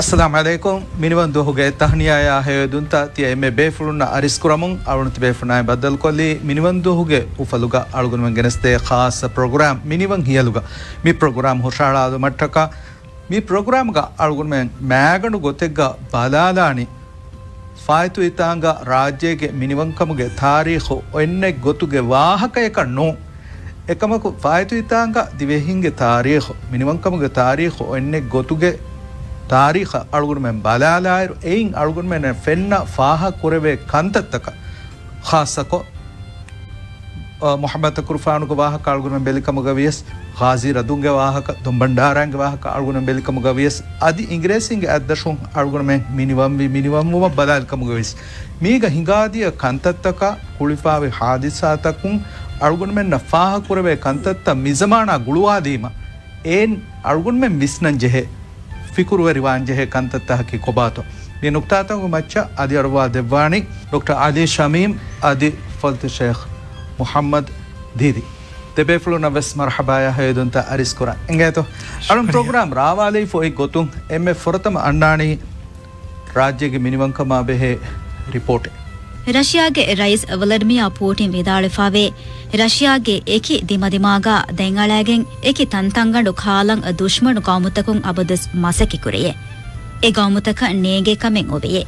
Assalamu alaikum. Minivan dohuge tahniya ya hayedunta tiya emme befuluna ariskuramun arunti befuna badal kolli minivan dohuge ufaluga algunmen geneste khas program minivan hiyaluga mi program hoshala adu mattaka mi program ga algunmen maganu gotegga balalani faitu itanga rajyege minivan kamuge tarikhu enne gotuge wahaka ekanno ekamaku faitu itanga divehinge tarikhu minivan kamuge tarikhu enne gotuge तारीख अड़गुण में बालालायर एइंग अड़गुण में फेन्ना फाहा कुरेवे कंतत्तक खासको मोहम्मद कुरफान को वाहक अड़गुण में बेलिकम गवियस गाजी रदुंगे वाहक दुंबंडारंग वाहक अड़गुण में बेलिकम गवियस आदि इंग्रेसिंग अदशुं अड़गुण में मिनिमम वो बदालकम गवियस मीग हिंगादिय कंतत्तक कुलिफावे हादिसातकुं अड़गुण में नफाह कुरेवे कंतत्त मिजमाना गुलवादीमा एन अड़गुण में मिसनन जहे फिकुरवरी वांजे कंतत्ता की कोबातो ये नुक्ताता को मच्चा आदि अरवा देवानी डॉक्टर आदि शमीम आदि फल्त शेख मोहम्मद दीदी तेबेफ्लो नवस मरहबाया है दुंता अरिस्कुरा इंगे तो अरुण प्रोग्राम रावाले फो एक गोतुंग एम फुरतम अंडानी राज्य के मिनिमम कमा बेहे रिपोर्ट ರಷ್ಯಾಗೆ ರೈಸ್ ವ್ಲಾದಿಮಿರ್ ಪುಟಿನ್ ವಿದಾಳಿಫಾವೆ ರಷ್ಯಾಗೆ ಏಕಿ ದಿಮದಿಮಾಗ ದೆಂಗಳಾಗೆನ್ ಏಕಿ ತಂತಂಗಂಡು ಖಾಲಂ ದುಶ್ಮನು ಕಾಮುತಕುಂ ಅಬದಸ್ ಮಸಕಿ ಕುರೆಯೆ ಎ ಗಾಮುತಕ ನೇಗೆ ಕಮೆನ್ ಒಬೆಯೆ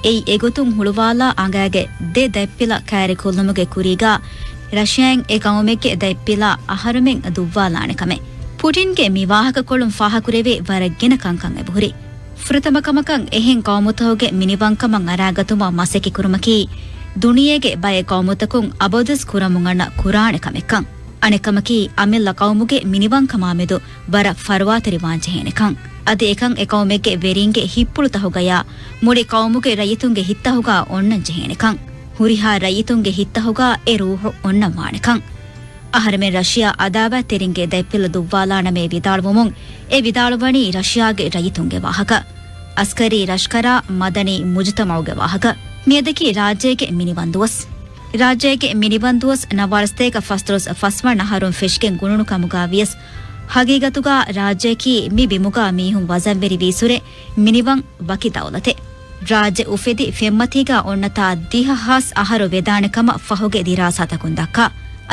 ಎಯಿ ಎಗುತುಂ ಹುಳುವಾಲಾ ಅಂಗಾಗೆ ದೆ ದೆಪ್ಪಿಲ ಕ್ಯಾರಿ ಕುಲ್ಲುಮುಗೆ ಕುರಿಗ ರಷ್ಯಾನ್ ಎ ಗಾಮೆಗೆ ದೆಪ್ಪಿಲ ಅಹರುಮೆನ್ ದುವ್ವಾಲಾನೆ ಕಮೆ ಪುಟಿನ್ಗೆ ಮಿವಾಹಕ ಕೊಳುಂ ಫಾಹ ಕುರೆವೆ ವರಗ್ಗಿನ ಕಂಕಂ ಎಬುರಿ ಫ್ರತಮಕಮಕಂ ಎಹೆನ್ ಕೌಮುತಹುಗೆ ಮಿನಿವಂಕಮಂ ಅರಾಗತುಮ ಮಸೆಕಿ ಕುರುಮಕಿ ದುನಿಯೆಗೆ ಬಯ ಕೌಮುತಕುಂ ಅಬೋದಸ್ ಕುರಮುಂಗಣ್ಣ ಕುರಾಣೆ ಕಮೆಕ್ಕಂ ಅಣೆಕಮಕಿ ಅಮೆಲ್ಲ ಕೌಮುಗೆ ಮಿನಿವಂಕಮಾಮೆದು ಬರ ಫರ್ವಾತರಿ ವಾಂಚೆಹೆನೆಕಂ ಅದೆ ಏಕಂ ಎ ಕೌಮೆಗೆ ವೆರಿಂಗೆ ಹಿಪ್ಪುಳುತಹುಗಯ ಮುಡಿ ಕೌಮುಗೆ ರಯಿತುಂಗೆ ಹಿತ್ತಹುಗ ಒಣ್ಣಂಚೆಹೆನೆಕಂ ಹುರಿಹಾ ರಯಿತುಂಗೆ ಹಿತ್ತಹುಗ ಎ ರೂಹು ಒಣ್ಣವಾಣೆಕಂ ಅಹರಮೆ ರಷ್ಯಾ ಅದಾವ ತೆರಿಂಗೆ ದೆಪ್ಪಿಲ ದುವ್ವಾಲಾಣಮೆ ವಿದಾಳುವುಮುಂ ಎ ವಿದಾಳುವಣಿ ರಷ್ಯಾಗೆ ರಯಿತುಂಗೆ ವಾಹಕ ಅಸ್ಕರಿ ರಷ್ಕರ ಮದನಿ ಮುಜ್ತಮೌಗೆ ವಾಹಕ ಮಿಯದಕಿ ರಾಜ್ಯಗೆ ಮಿನಿಬಂದುವಸ್ ನವಾರಸ್ತೇಕ ಫಸ್ತ್ರೋಸ್ ಫಸ್ವಣ ಹರುಂ ಫಿಶ್ಕೆನ್ ಗುಣುಣು ಕಮುಗಾವಿಯಸ್ ಹಗೀಗತುಗ ರಾಜ್ಯಕಿ ಮಿ ಬಿಮುಗಾ ಮೀಹುಂ ವಜಂಬೆರಿ ವೀಸುರೆ ಮಿನಿವಂ ವಕಿ ದೌಲತೆ ರಾಜ್ಯ ಉಫೆದಿ ಫೆಮ್ಮತಿಗ ಒಣ್ಣತಾ ದಿಹಹಾಸ್ ಅಹರು ವೆದಾಣಕಮ ಫಹುಗೆ ದಿರಾಸಾತಕುಂದಕ್ಕ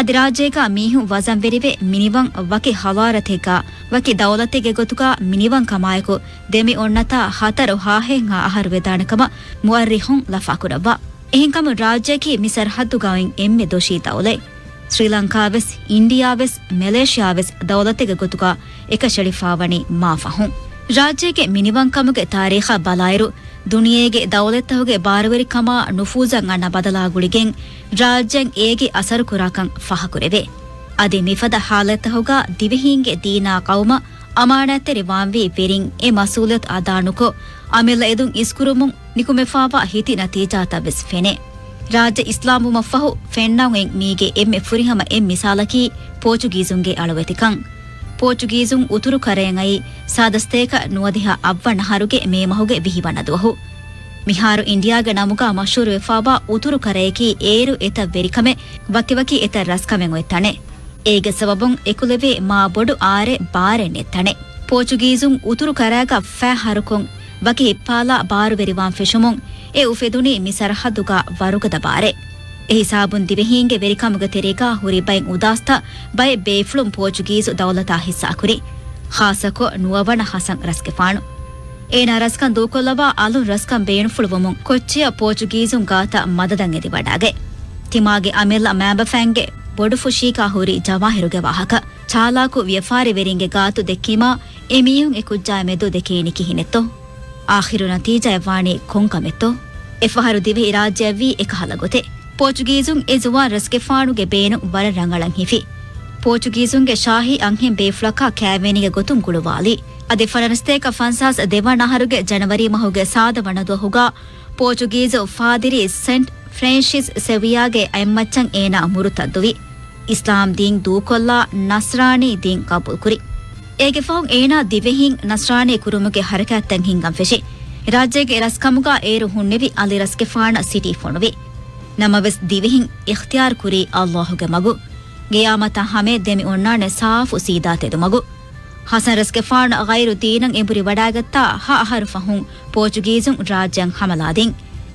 ಅದಿ ರಾಜ್ಯಗ ಮೀಹುಂ ವಜಂಬೆರಿವೆ ಮಿನಿವಂ ವಕಿ ಹವಾರತೆಗ ವಕಿ ದೌಲತೆಗೆ ಗೊತುಗ ಮಿನಿವಂ ಕಮಾಯಕು ದೆಮಿ ಒಣ್ಣತಾ ಹತರು ಹಾಹೆಂ ಅಹರು ವೆದಾಣಕಮ ಮುಅರ್ರಿಹುಂ ಲಫಾಕುರವ್ವ ಎಹಿಂಕಮ ರಾಜ್ಯಕಿ ಮಿ ಸರ್ಹದ್ದುಗಾವಿಂ ಎಮ್ಮೆ ದೋಷಿ ದೌಲೆ ಶ್ರೀಲಂಕಾವೆಸ್ ಇಂಡಿಯಾವೆಸ್ ಮಲೇಷಿಯಾವೆಸ್ ದೌಲತೆಗೆ ಗೊತುಗ ಎಕ ಶಳಿಫಾವಣಿ ಮಾಫಹುಂ ರಾಜ್ಯಗೆ ಮಿನಿವಂ ಕಮುಗೆ ತಾರೀಖ ಬಲಾಯರು ದುನಿಯೆಗೆ ದೌಲತ್ತಹುಗೆ ಬಾರವರಿ ಕಮ ನುಫೂಜಂ ಅಣ್ಣ ಬದಲಾಗುಳಿಗೆಂ ರಾಜ್ಯಂ ಏಗೆ ಅಸರು ಕುರಾಕಂ ಫಹಕುರೆವೆ ಅದಿ ಮಿಫದ ಹಾಲತ್ತಹುಗ ದಿವೆಹಿಂಗೆ ದೀನಾ ಕೌಮ ಅಮಾನತೆರಿ ವಾಂವಿ ವೆರಿಂ ಎ ಮಸೂಲತ್ ಅದಾನುಕೊ ಅಮೆಲ್ಲ ಎದುಂ ಇಸ್ಕುರುಮುಂ ನಿಕುಮೆಫಾವಾ ಹಿತಿ ನತೀಜಾತ ಬೆಸ್ ಫೆನೆ ರಾಜ್ಯ ಇಸ್ಲಾಮು ಮಫಹು ಫೆನ್ನೌಂ ಮೀಗೆ ಎಮ್ಮೆ ಫುರಿಹಮ ಎಂ ಮಿಸಾಲಕಿ ಪೋರ್ಚುಗೀಸುಂಗೆ ಅಳವೆತಿಕಂ ಪೋರ್ಚುಗೀಸುಂ ಉತುರು ಕರೆಯಂಗೈ ಸಾದಸ್ತೇಕ ನುವದಿಹ ಅವ್ವಣ್ಣ ಹರುಗೆ ಮೇಮಹುಗೆ ವಿಹಿವಣ್ಣದುವಹು ಮಿಹಾರು ಇಂಡಿಯಾಗ ನಮುಗ ಮಶೂರು ವೆಫಾಬಾ ಉತುರು ಕರೆಯಕಿ ಏರು ಎತ ವೆರಿಕಮೆ ವಕಿವಕಿ ಎತ ರಸ್ಕಮೆಂ ಒಯ್ತಣೆ ಏಗೆ ಸಬಬುಂ ಎಕುಲೆವೆ ಮಾ ಬೊಡು ಆರೆ ಬಾರೆ ನೆತ್ತಣೆ ಪೋರ್ಚುಗೀಸುಂ ಉತುರು ಕರೆಯಗ ಫೆ ಹರುಕೊಂ ವಕಿ ಇಪ್ಪಾಲ ಬಾರು ವೆರಿವಾಂ ಫಿಶುಮುಂ ಎ ಉಫೆದುನಿ ಮಿಸರಹದುಗ ವರುಗದ ಬಾರೆ ಎಹಿ ಸಾಬುನ್ ದಿವೆಹಿಂಗೆ ವೆರಿಕಮುಗ ತೆರೆಗ ಹುರಿ ಬೈಂ ಉದಾಸ್ತ ಬೈ ಬೇಫ್ಲುಂ ಪೋರ್ಚುಗೀಸು ದೌಲತಾ ಹಿಸ್ಸಾಕುರಿ ಖಾಸಕೊ ನುವವಣ ಹಸಂ ರಸ್ಕೆಫಾಣು ಏನ ರಸ್ಕಂ ದೂಕೊಲ್ಲವ ಅಲು ರಸ್ಕಂ ಬೇಣು ಫುಳುವಮುಂ ಕೊಚ್ಚಿಯ ಪೋರ್ಚುಗೀಸುಂ ಗಾತ ಮದದಂ ಎದಿ ಬಡಾಗೆ ತಿಮಾಗೆ ಅಮೆಲ್ಲ ಮ್ಯಾಬಫ್ಯಾಂಗೆ ಬೊಡು ಫುಶೀಕಾ ಹುರಿ ಜವಾಹಿರುಗೆ ವಾಹಕ ಚಾಲಾಕು ವ್ಯಫಾರಿ ವೆರಿಂಗೆ ಗಾತು ದೆಕ್ಕಿಮಾ ಎಮಿಯುಂ ಎ ಕುಜ್ಜಾಯ ಮೆದು ದೆಕೇನಿಕಿ ಹಿನೆತ್ತೋ ಆಖಿರು ನತೀಜಯ ವಾಣಿ ಕೊಂಕಮೆತ್ತೋ ಎಫಹರು ದಿವೆ ರಾಜ್ಯವಿ ಎಕಹಲಗೊತೆ ಪೋರ್ಚುಗೀಸುಂ ಎ ಜುವಾನ್ ರಸ್ಕೆಫಾಣುಗೆ ಬೇನು ಬರ ರಂಗಳಂ ಹಿಫಿ ಪೋರ್ಚುಗೀಸುಂಗೆ ಶಾಹಿ ಅಂಹೆಂ ಬೇಫ್ಲಕ ಕ್ಯಾವೆನಿಗೆ ಗೊತುಂ ಗುಳುವಾಲಿ ಅದೆ ಫರನಸ್ತೇಕ ಫನ್ಸಾಸ್ ದೇವನಹರುಗೆ ಜನವರಿ ಮಹುಗೆ ಸಾದವಣದುಹುಗ ಪೋರ್ಚುಗೀಸು ಫಾದಿರಿ ಸೆಂಟ್ ಫ್ರಾನ್ಸಿಸ್ ಸೆವಿಯಾಗೆ ಐಮ್ಮಚ್ಚಂ ಏನ ಮುರುತದ್ದುವಿ ಇಸ್ಲಾಂ ದೀನ್ ದೂಕೊಲ್ಲ ನಸ್ರಾನಿ ದೀನ್ ಕಬೂಲ್ ಕುರಿ ಏಗೆ ಫೌಂ ಏನ ದಿವೆಹಿಂ ನಸ್ರಾನಿ ಕುರುಮುಗೆ ಹರಕತ್ತಂ ಹಿಂಗಂ ಫೆಶಿ ರಾಜ್ಯಗೆ ರಸ್ಕಮುಗ ಏರು ಹುಣ್ಣೆವಿ ಅಲ್ಲಿ ರಸ್ಕೆಫಾಣ ಸಿಟಿ ಫೊಣುವಿ ನಮವೆಸ್ ದಿವೆಹಿಂ ಇಖ್ತಿಯಾರ್ ಕುರಿ ಅಲ್ಲಾಹುಗೆ ಮಗು ಗಿಯಾಮತ ಹಮೆ ದೆಮಿ ಒಣ್ಣಾಣೆ ಸಾಫು ಸೀದಾತೆದು ಮಗು ಹಸನ್ ರಸ್ಕೆಫಾನ್ ಗೈರು ದೀನಂ ಎಂಬುರಿ ವಡಾಗತ್ತಾ ಹರು ಫಹುಂ ಪೋರ್ಚುಗೀಸುಂ ರಾಜ್ಯಂ ಹಮಲಾದಿಂ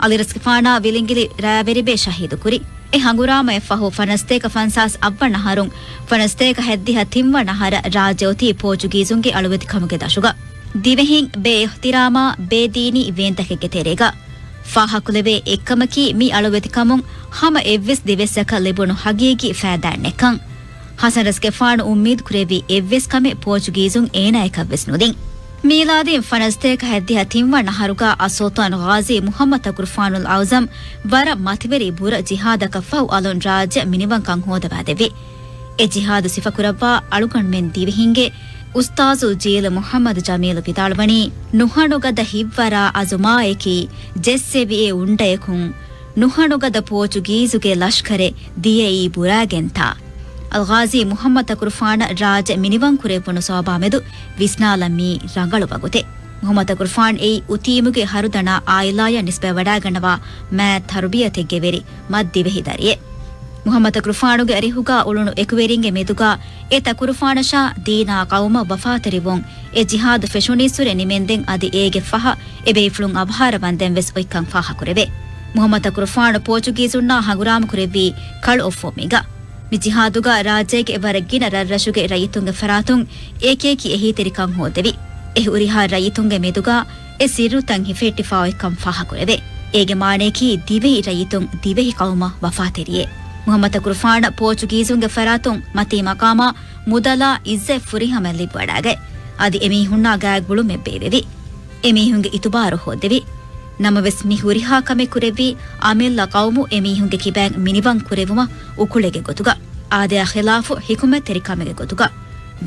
ಅಲಿ ರಸ್ಕೆಫಾನ ವಿಲಿಂಗಿಲಿ ರಾವೆರಿಬೆ ಶಹೀದು ಕುರಿ ಎ ಹಂಗುರಾಮ ಎಫಹು ಫನಸ್ತೇಕ ಫನ್ಸಾಸ್ ಅವ್ವಣ್ಣ ಹರುಂ ಫನಸ್ತೇಕ ಹೆದ್ದಿಹ ತಿಂವಣ್ಣ ಹರ ರಾಜ್ಯೋತಿ ಪೋರ್ಚುಗೀಸುಂಗೆ ಅಳುವತಿ ಕಮುಗೆ ದಶುಗ ದಿವೆಹಿಂ ಬೇ ಇಹ್ತಿರಾಮ ಬೇ ದೀನಿ ವೇಂತಕೆಗೆ ತೆರೆಗ ಫಾಹಕುಲೆವೆ ಎಕ್ಕಮಕಿ ಮಿ ಅಳುವತಿ ಕಮುಂ ಹಮ ಎವ್ವಿಸ್ ದಿವೆಸ್ಸಕ ಲಿಬುಣು ಹಗೀಗಿ ಫෑದಾಣ್ಣೆಕಂ ಹಸನ್ ರಸ್ಕೆಫಾನ್ ಉಮ್ಮೀದ್ ಕುರೆವಿ ಎವ್ವಿಸ್ ಕಮೆ ಪೋರ್ಚುಗೀಸುಂ ಏನಾಯಕವ್ವಿಸ್ ನುದಿಂ ಮೀಲಾದಿನ್ ಫನಸ್ತೇಕ ಹೆದ್ದಿಹ ತಿಂವಣ್ಣ ಹರುಗ ಅಸೋತಾನ್ ಗಾಜಿ ಮುಹಮ್ಮದ್ ತಕುರ್ಫಾನುಲ್ ಔಜಂ ವರ ಮತಿವೆರಿ ಬುರ ಜಿಹಾದಕ ಫಹು ಅಲೊನ್ ರಾಜ್ಯ ಮಿನಿವಂಕಂ ಹೋದವಾದೆವಿ ಎ ಜಿಹಾದು ಸಿಫಕುರವ್ವ ಅಳುಗಣ್ ಮೆನ್ ದಿವಿಹಿಂಗೆ ಉಸ್ತಾಜು ಜೀಲ ಮುಹಮ್ಮದ್ ಜಮೀಲ್ ವಿದಾಳ್ವಣಿ ನುಹಣುಗದ ಹಿವ್ವರ ಅಜುಮಾಯಕಿ ಜೆಸ್ಸೆವಿಯೆ ಉಂಡಯಕುಂ ನುಹಣುಗದ ಪೋರ್ಚುಗೀಸುಗೆ ಲಷ್ಕರೆ ದಿಯೆ ಈ ಬುರಾಗೆಂತ ಅಲ್ಗಾಜಿ ಮುಹಮ್ಮದ್ ತಕುರ್ಫಾನ ರಾಜ ಮಿನಿವಂ ಕುರೆಪುಣು ಸೋಬಾಮೆದು ವಿಸ್ನಾಲಮ್ಮಿ ರಂಗಳುವಗುತೆ ಮುಹಮ್ಮದ್ ತಕುರ್ಫಾನ್ ಏ ಉತೀಮುಗೆ ಹರುದಣ ಆಯಿಲಾಯ ನಿಸ್ಬೆ ವಡಾಗಣವ ಮෑ ತರುಬಿಯತೆಗೆವೆರಿ ಮದ್ದಿವೆಹಿದರಿಯೆ ಮುಹಮ್ಮದ್ ತಕುರ್ಫಾನುಗೆ ಅರಿಹುಗ ಉಳುಣು ಎಕುವೆರಿಂಗೆ ಮೆದುಗ ಎ ತಕುರ್ಫಾನಶಾ ದೀನಾ ಕೌಮ ವಫಾತರಿವೊಂ ಎ ಜಿಹಾದ್ ಫೆಶುನೀಸುರೆ ನಿಮೆಂದೆಂ ಅದಿ ಏಗೆ ಫಹ ಎಬೇಫ್ಲುಂ ಅಭಾರ ಬಂದೆಂ ವೆಸ್ ಒಯ್ಕಂ ಫಾಹ ಕುರೆವೆ ಮುಹಮ್ಮದ್ ತಕುರ್ಫಾನ್ ಪೋರ್ಚುಗೀಸುನ್ನ ಹಗುರಾಮ ಕುರೆವಿ ಕಳ್ ಒಫ್ಫೊಮಿಗ ಮಿಜಿಹಾದುಗ ರಾಜ್ಯಗೆ ವರಗ್ಗಿನ ರರ್ರಶುಗೆ ರೈತುಂಗೆ ಫರಾತುಂ ಏಕೇಕಿ ಎಹಿ ತೆರಿಕಂ ಹೋದೆವಿ ಎಹಿ ಉರಿಹಾ ರೈತುಂಗೆ ಮೆದುಗ ಎ ಸಿರುತಂ ಹಿಫೆಟ್ಟಿಫಾಯಕಂ ಫಾಹಕುರೆವೆ ಏಗೆ ಮಾನೇಕಿ ದಿವೆಹಿ ರೈತುಂ ದಿವೆಹಿ ಕೌಮ ವಫಾತೆರಿಯೆ ಮುಹಮ್ಮದ್ ತಕುರ್ಫಾನ ಪೋರ್ಚುಗೀಸುಂಗೆ ಫರಾತುಂ ಮತಿ ಮಕಾಮ ಮುದಲ ಇಜ್ಜೆ ಫುರಿಹಮಲ್ಲಿ ಬಡಾಗೆ ಅದಿ ಎಮೀಹುನ್ನ ಗಾಗುಳು ಮೆಬ್ಬೇವೆವಿ ಎಮೀಹುಂಗೆ ಇತುಬಾರು ಹೋದೆವಿ ನಮವೆಸ್ ಮಿಹುರಿಹಾ ಕಮೆ ಕುರೆವಿ ಆಮೆಲ್ಲ ಕೌಮು ಎಮೀಹುಂಗೆ ಕಿಬ್ಯಾಂಗ್ ಮಿನಿವಂ ಕುರೆವುಮ ಉಕುಳೆಗೆ ಗೊತುಗ ಆದೆಯ ಖಿಲಾಫು ಹಿಕುಮೆ ತೆರಿಕಮೆಗೆ ಗೊತುಗ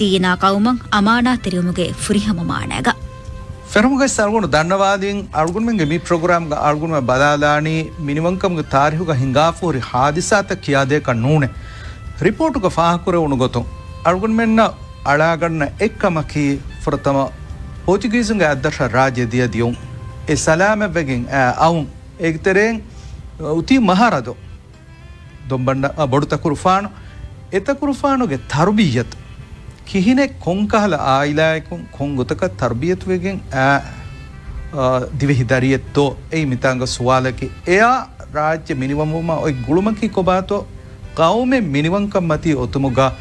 ದೀನಾ ಕೌಮಂ ಅಮಾನಾ ತೆರಿಯುಮುಗೆ ಫುರಿಹಮ ಮಾಣಾಗ ಫೆರಮುಗೆ ಸರ್ಗುಣ ಧನ್ಯವಾದಿಂ ಅಳ್ಗುಣ್ಮೆಂಗೆ ಮಿ ಪ್ರೋಗ್ರಾಮ್ ಗ ಅಳ್ಗುಣ್ಮೆ ಬದಾದಾನಿ ಮಿನಿವಂಕಂಗೆ ತಾರಿಹುಗ ಹಿಂಗಾಫುರಿ ಹಾದಿಸಾತ ಕಿಯಾದೆ ಕಣ್ಣೂಣೆ ರಿಪೋರ್ಟ್ ಗ ಫಾಹಕುರೆ ಉಣು ಗೊತ್ತು ಅಳ್ಗುಣ್ಮೆನ್ನ ಅಳಾಗಣ್ಣ ಎಕ್ಕಮಕಿ ಫುರತಮ ಪೋರ್ಚುಗೀಸುಂಗೆ ಅಧ್ಯಕ್ಷ ರಾಜ್ಯ ದಿಯದಿಯು e salame begin aun egteren uti maharado dombanda boduta kurfano eta kurfano ge tarbiyat kihine konkahala ailaikun kongotaka tarbiyat wegen divehidariyet to ei mitanga suwalaki eya rajya minimumuma oi gulumaki kobato qaume miniwankam mati otumuga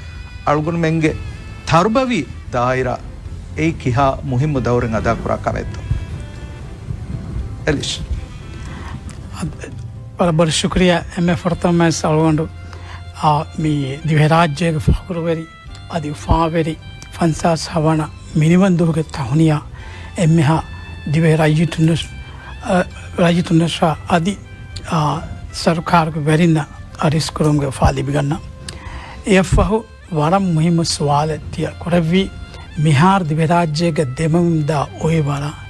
algun menge tarbavi daira ei kiha muhimmu dawren ada kura kavetto Elish. बराबर शुक्रिया M A फरता मैं सालवंडु मी दिवे राज्य के फखुरवेरी अदि फावेरी फंसा सवना मिनिवंदु के तहुनिया एम हा दिवे राज्य तुनस अदि सरकार के वेरिना अरिस करूम के फाली बिगन्ना ये फहु वरम मुहिम सवाल तिया कोरवी मिहार दिवे राज्य के देमंदा ओए वाला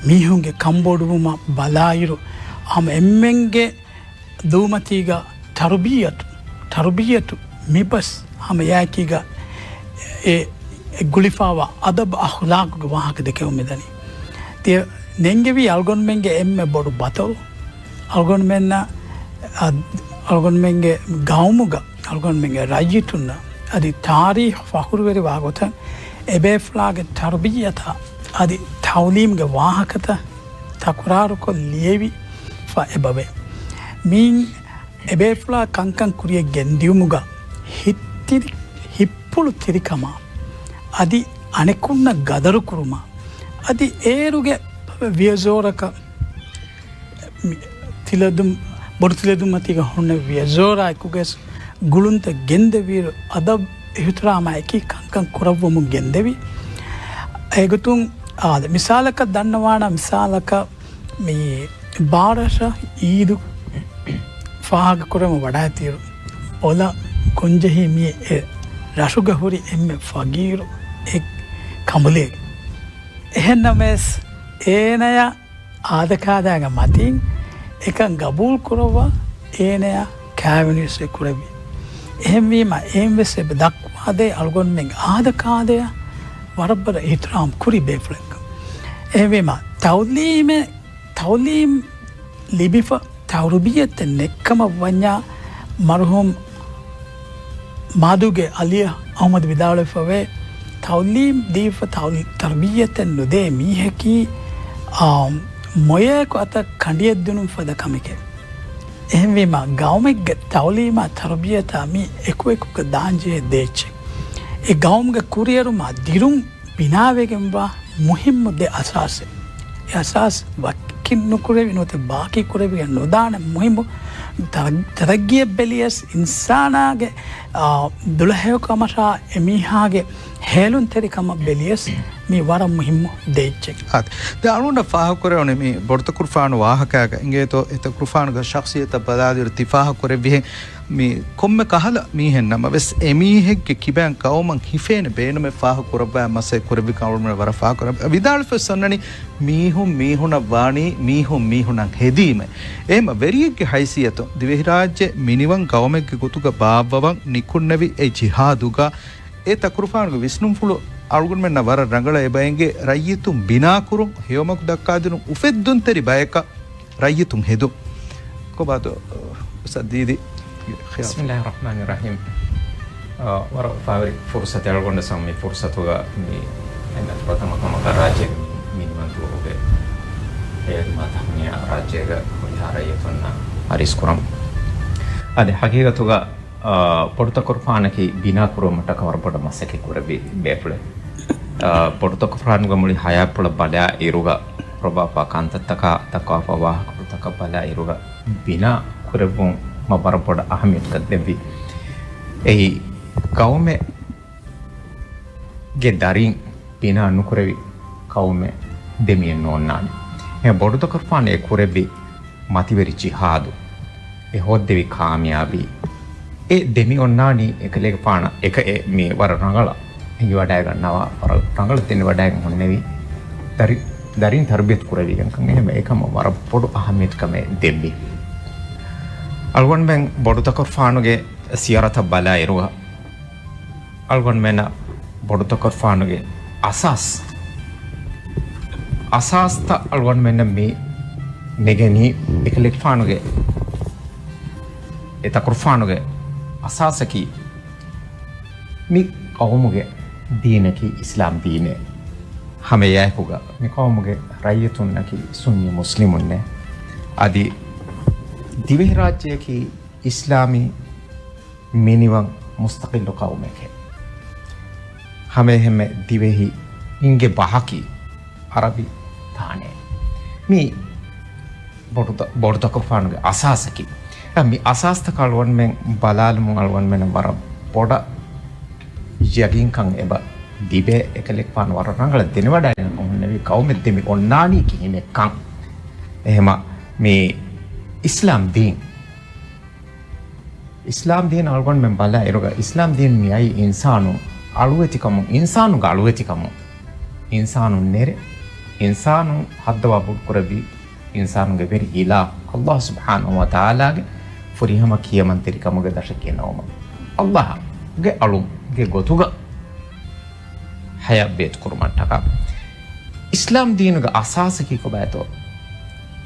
ಮೀಹುಂಗೆ ಕಂಬೋಡುವುಮ ಬಲಾಯಿರು ಹಮ ಎಮ್ಮೆಂಗೆ ದೂಮತೀಗ ತರ್ಬಿಯತು ಮಿಬಸ್ ಹಮ ಯಾಕೀಗ ಎ ಗುಳಿಫಾವ ಅದಬ್ ಅಖ್ಲಾಕ್ ವಾಹಕ ದೆಕೆ ಉಮ್ಮಿದನಿ ತಿ ನೆಂಗೆವಿ ಅಲ್ಗೊನ್ಮೆಂಗೆ ಎಮ್ಮೆ ಬೊಡು ಬತವು ಅಲ್ಗೊನ್ಮೆಂಗೆ ಗೌಮುಗ ಅಲ್ಗೊನ್ಮೆಂಗೆ ರಾಜಿತುನ್ನ ಅದಿ ತಾರೀಖ್ ಫಹುರ್ವೆರಿ ವಾಗೊತ ಎಬೇಫ್ಲಾಗೆ ತರ್ಬಿಯತ ಅದಿ ತೌಲೀಮ್ಗೆ ವಾಹಕತ ತಕುರಾರುಕೊ ಲಿಯೇವಿ ಫ ಎಬವೆ ಮೀನ್ ಎಬೇಫ್ಲಾ ಕಂಕಂ ಕುರಿಯ ಗೆಂದಿಯುಮುಗ ಹಿಪ್ಪುಳು ತಿರಿಕಮ ಅದಿ ಅಣೆಕುಣ್ಣ ಗದರು ಕುರುಮ ಅದಿ ಏರುಗೆ ವ್ಯಜೋರಕ ತಿಲದುಂ ಬೊಡು ತಿಲದುಂ ಮತಿಗ ಹೊಣ್ಣ ವ್ಯಜೋರ ಐಕುಗೆ ಗುಳುಂತ ಗೆಂದೆವೀರು ಅದ ಹಿತರಾಮ ಐಕಿ ಕಂಕಂ ಕುರವ್ವಮು ಗೆಂದೆವಿ ಏಗುತುಂ ಆದ ಮಿಸಾಲಕ ದನ್ನವಾಣ ಮಿಸಾಲಕ ಮೀ ಬಾರಶ ಈದು ಫಾಹಗ ಕುರಮ ವಡಾತೀರು ಒಲ ಕೊಂಜಹಿ ಮೀ ರಶುಗ ಹುರಿ ಎಮ್ಮೆ ಫಗೀರು ಎ ಕಮಲೆ එහෙන්නමස් ඒනය ආදකාදාග මතින් එක ගබූල් කරව ඒනය කෑවනිසේ කුරවි එහෙමවීම ඒම්වෙස් එබ දක්වාදේ අල්ගොන්මෙන් ආදකාදය වරබ්බර ඉතරාම් කුරි බේෆලක එහෙමවීම තවලීම් ලිබිෆ තවරුබියත නෙක්කම වඥා මරුහුම් මාදුගේ අලිය අහමද විදාලෙෆවේ තවලීම් දීප තර්බියත නොදේ මීහැකි මොයක අත කඩියක් දුනුම් ෆද කමික එහෙමම ගෞමෙක් තවලීම තර්බියතාමි එකුවෙකුක දාංජයේ දේච්චේ ඒ ගෞම්ග කුරියරුම දිරුම් බිනාවගෙන්වා මුහිම්මුදේ අසාසේ ඒ අසාස් වක්කින් නුකුරේ විනෝත බාකි කුරේ නොදාන මුහිම්මු තරගිය බෙලියස් ඉන්සානාගේ දුලහැයකමශා එමිහාගේ හේලුන් තෙරිකම බෙලියස් මේ වරම් මුහිම්මු දෙච්චෙක් ده أرونا فاه كره ونمي برت كرفان واهكا إنجيتو إت كرفان كشخصية بدال ارتفاع كره به مي كم كهلا ميهن نما بس أميه كيبان كاومن كيفين بينما فاه كره بقى مسا كره بكاول من ورا فاه كره بدال فسنني ميهو نباني ميهو نهديم إما بريء كحيثيته دبيراج مينيوان كاومن كقطوك بابوان نيكون نبي جهادوكا إت كرفان كويسنوم فلو අල්ගුන් මෙන්න වර රංගල එබයන්ගේ රයිතුම් බිනාකුරුම් හේමක් දක්කාදිනු උෆෙද්දුන් තෙරි බයක රයිතුම් හෙදු කොබාද සදීදි බිස්මිල්ලාහිර් රහ්මානිර් රහීම් වර ෆාවරි ෆුර්සත අල්ගුන් සම්මි ෆුර්සතුගා මේ එන්න ප්‍රථම කම රාජ්‍ය මිනිමන් දුවෝගේ ඒ මාතමිය රාජ්‍යග විහාරයතුන්න අරිස්කුරම් අද හකීගතුගා ಪೊಡುತ ಕೊರ್ಫಾನಕಿ ಬಿನಾ ಕುರುಮಟ ಕವರ್ಪಡ ಮಸಕೆ ಕುರಬಿ ಬೇಪಳೆ ಪೊಡುತ ಕೊರ್ಫಾನುಗ ಮುಳಿ ಹಯಾಪುಳ ಬಲ ಇರುಗ ಪ್ರಭಾಪ ಕಾಂತತಕ ತಕಾಫ ವಾಹಕ ಪುತಕ ಬಲ ಇರುಗ ಬಿನಾ ಕುರಬು ಮಬರಪಡ ಅಹಮಿಯತ್ ಕದ್ದೆವಿ ಎಹಿ ಕೌಮೆ ಗೆ ದರಿನ್ ಬಿನಾ ನುಕುರವಿ ಕೌಮೆ ದೆಮಿಯನ್ ನೋನ್ನಾನಿ ಎ ಪೊಡುತ ಕೊರ್ಫಾನ ಎ ಕುರಬಿ ಮತಿವೆರಿ ಜಿಹಾದು ಎ ಹೊದ್ದೆವಿ ಕಾಮಯಾಬಿ ඒ දෙමි ඔන්නානි එකලෙක පාන එක මේ වර රංගල හිඟි වඩාය ගන්නවා වර රංගල තින්න වඩාය ගන්න නෙවි දරින් තර්බියත් කුරවිගන් කන් එහෙම ඒකම වර පොඩු අහමියත් කමේ දෙම්බි අල්ගොන් බෙන් බොඩු තකර් ෆානුගේ සියරත බලා ඉරුව අල්ගොන් මෙන බොඩු තකර් ෆානුගේ අසාස්ත අල්ගොන් මෙන්න මේ නෙගනි එකලෙක ෆානුගේ ඒ තකර් ෆානුගේ අසාසකි මි කවමුගේ දීනකි ඉස්ලාම් දීනේ හමේ යයිකුගා මි කවමුගේ රයියතුන්නකි සුන්නි මුස්ලිමුන්නේ আদি දිවෙහි රාජ්‍යයකි ඉස්ලාමි මිනිවන් මුස්තකිල්ල කවුමකේ හමේ හැම දිවෙහි ඉංගේ බහකි අරබි තානේ මි බොඩුතක ෆානුගේ අසාසකි මේ අසාස්ත කල්වන් මෙන් බලාලමු අල්වන් මෙන වර පොඩ යගින් කන් එබ දිබේ එකලෙක් පාන වර රංගල දෙන වඩාගෙන ඔන්නෙවි කවුමෙත් දෙමි ඔන්නානි කිහිමෙ කන් එහෙම මේ ඉස්ලාම් දීන් අල්වන් මෙන් බලා එරුග ඉස්ලාම් දීන් මියයි ඉන්සානු අලුවෙතිකම ඉන්සානු ගලුවෙතිකම ඉන්සානු නෙර ඉන්සානු හද්දවා බුක් කරබි ඉන්සානුගේ වෙරි ඉලා අල්ලාහ් සුබ්හානහු වතාලාගේ ෆුරිහම කියමන් තෙරිකමගේ දශකේ නෝම අල්ලාහ්ගේ අලුම්ගේ ගොතුග හය බේත් කුර්මට්ටක ඉස්ලාම් දීනුගේ අසාසකී කොබෑතෝ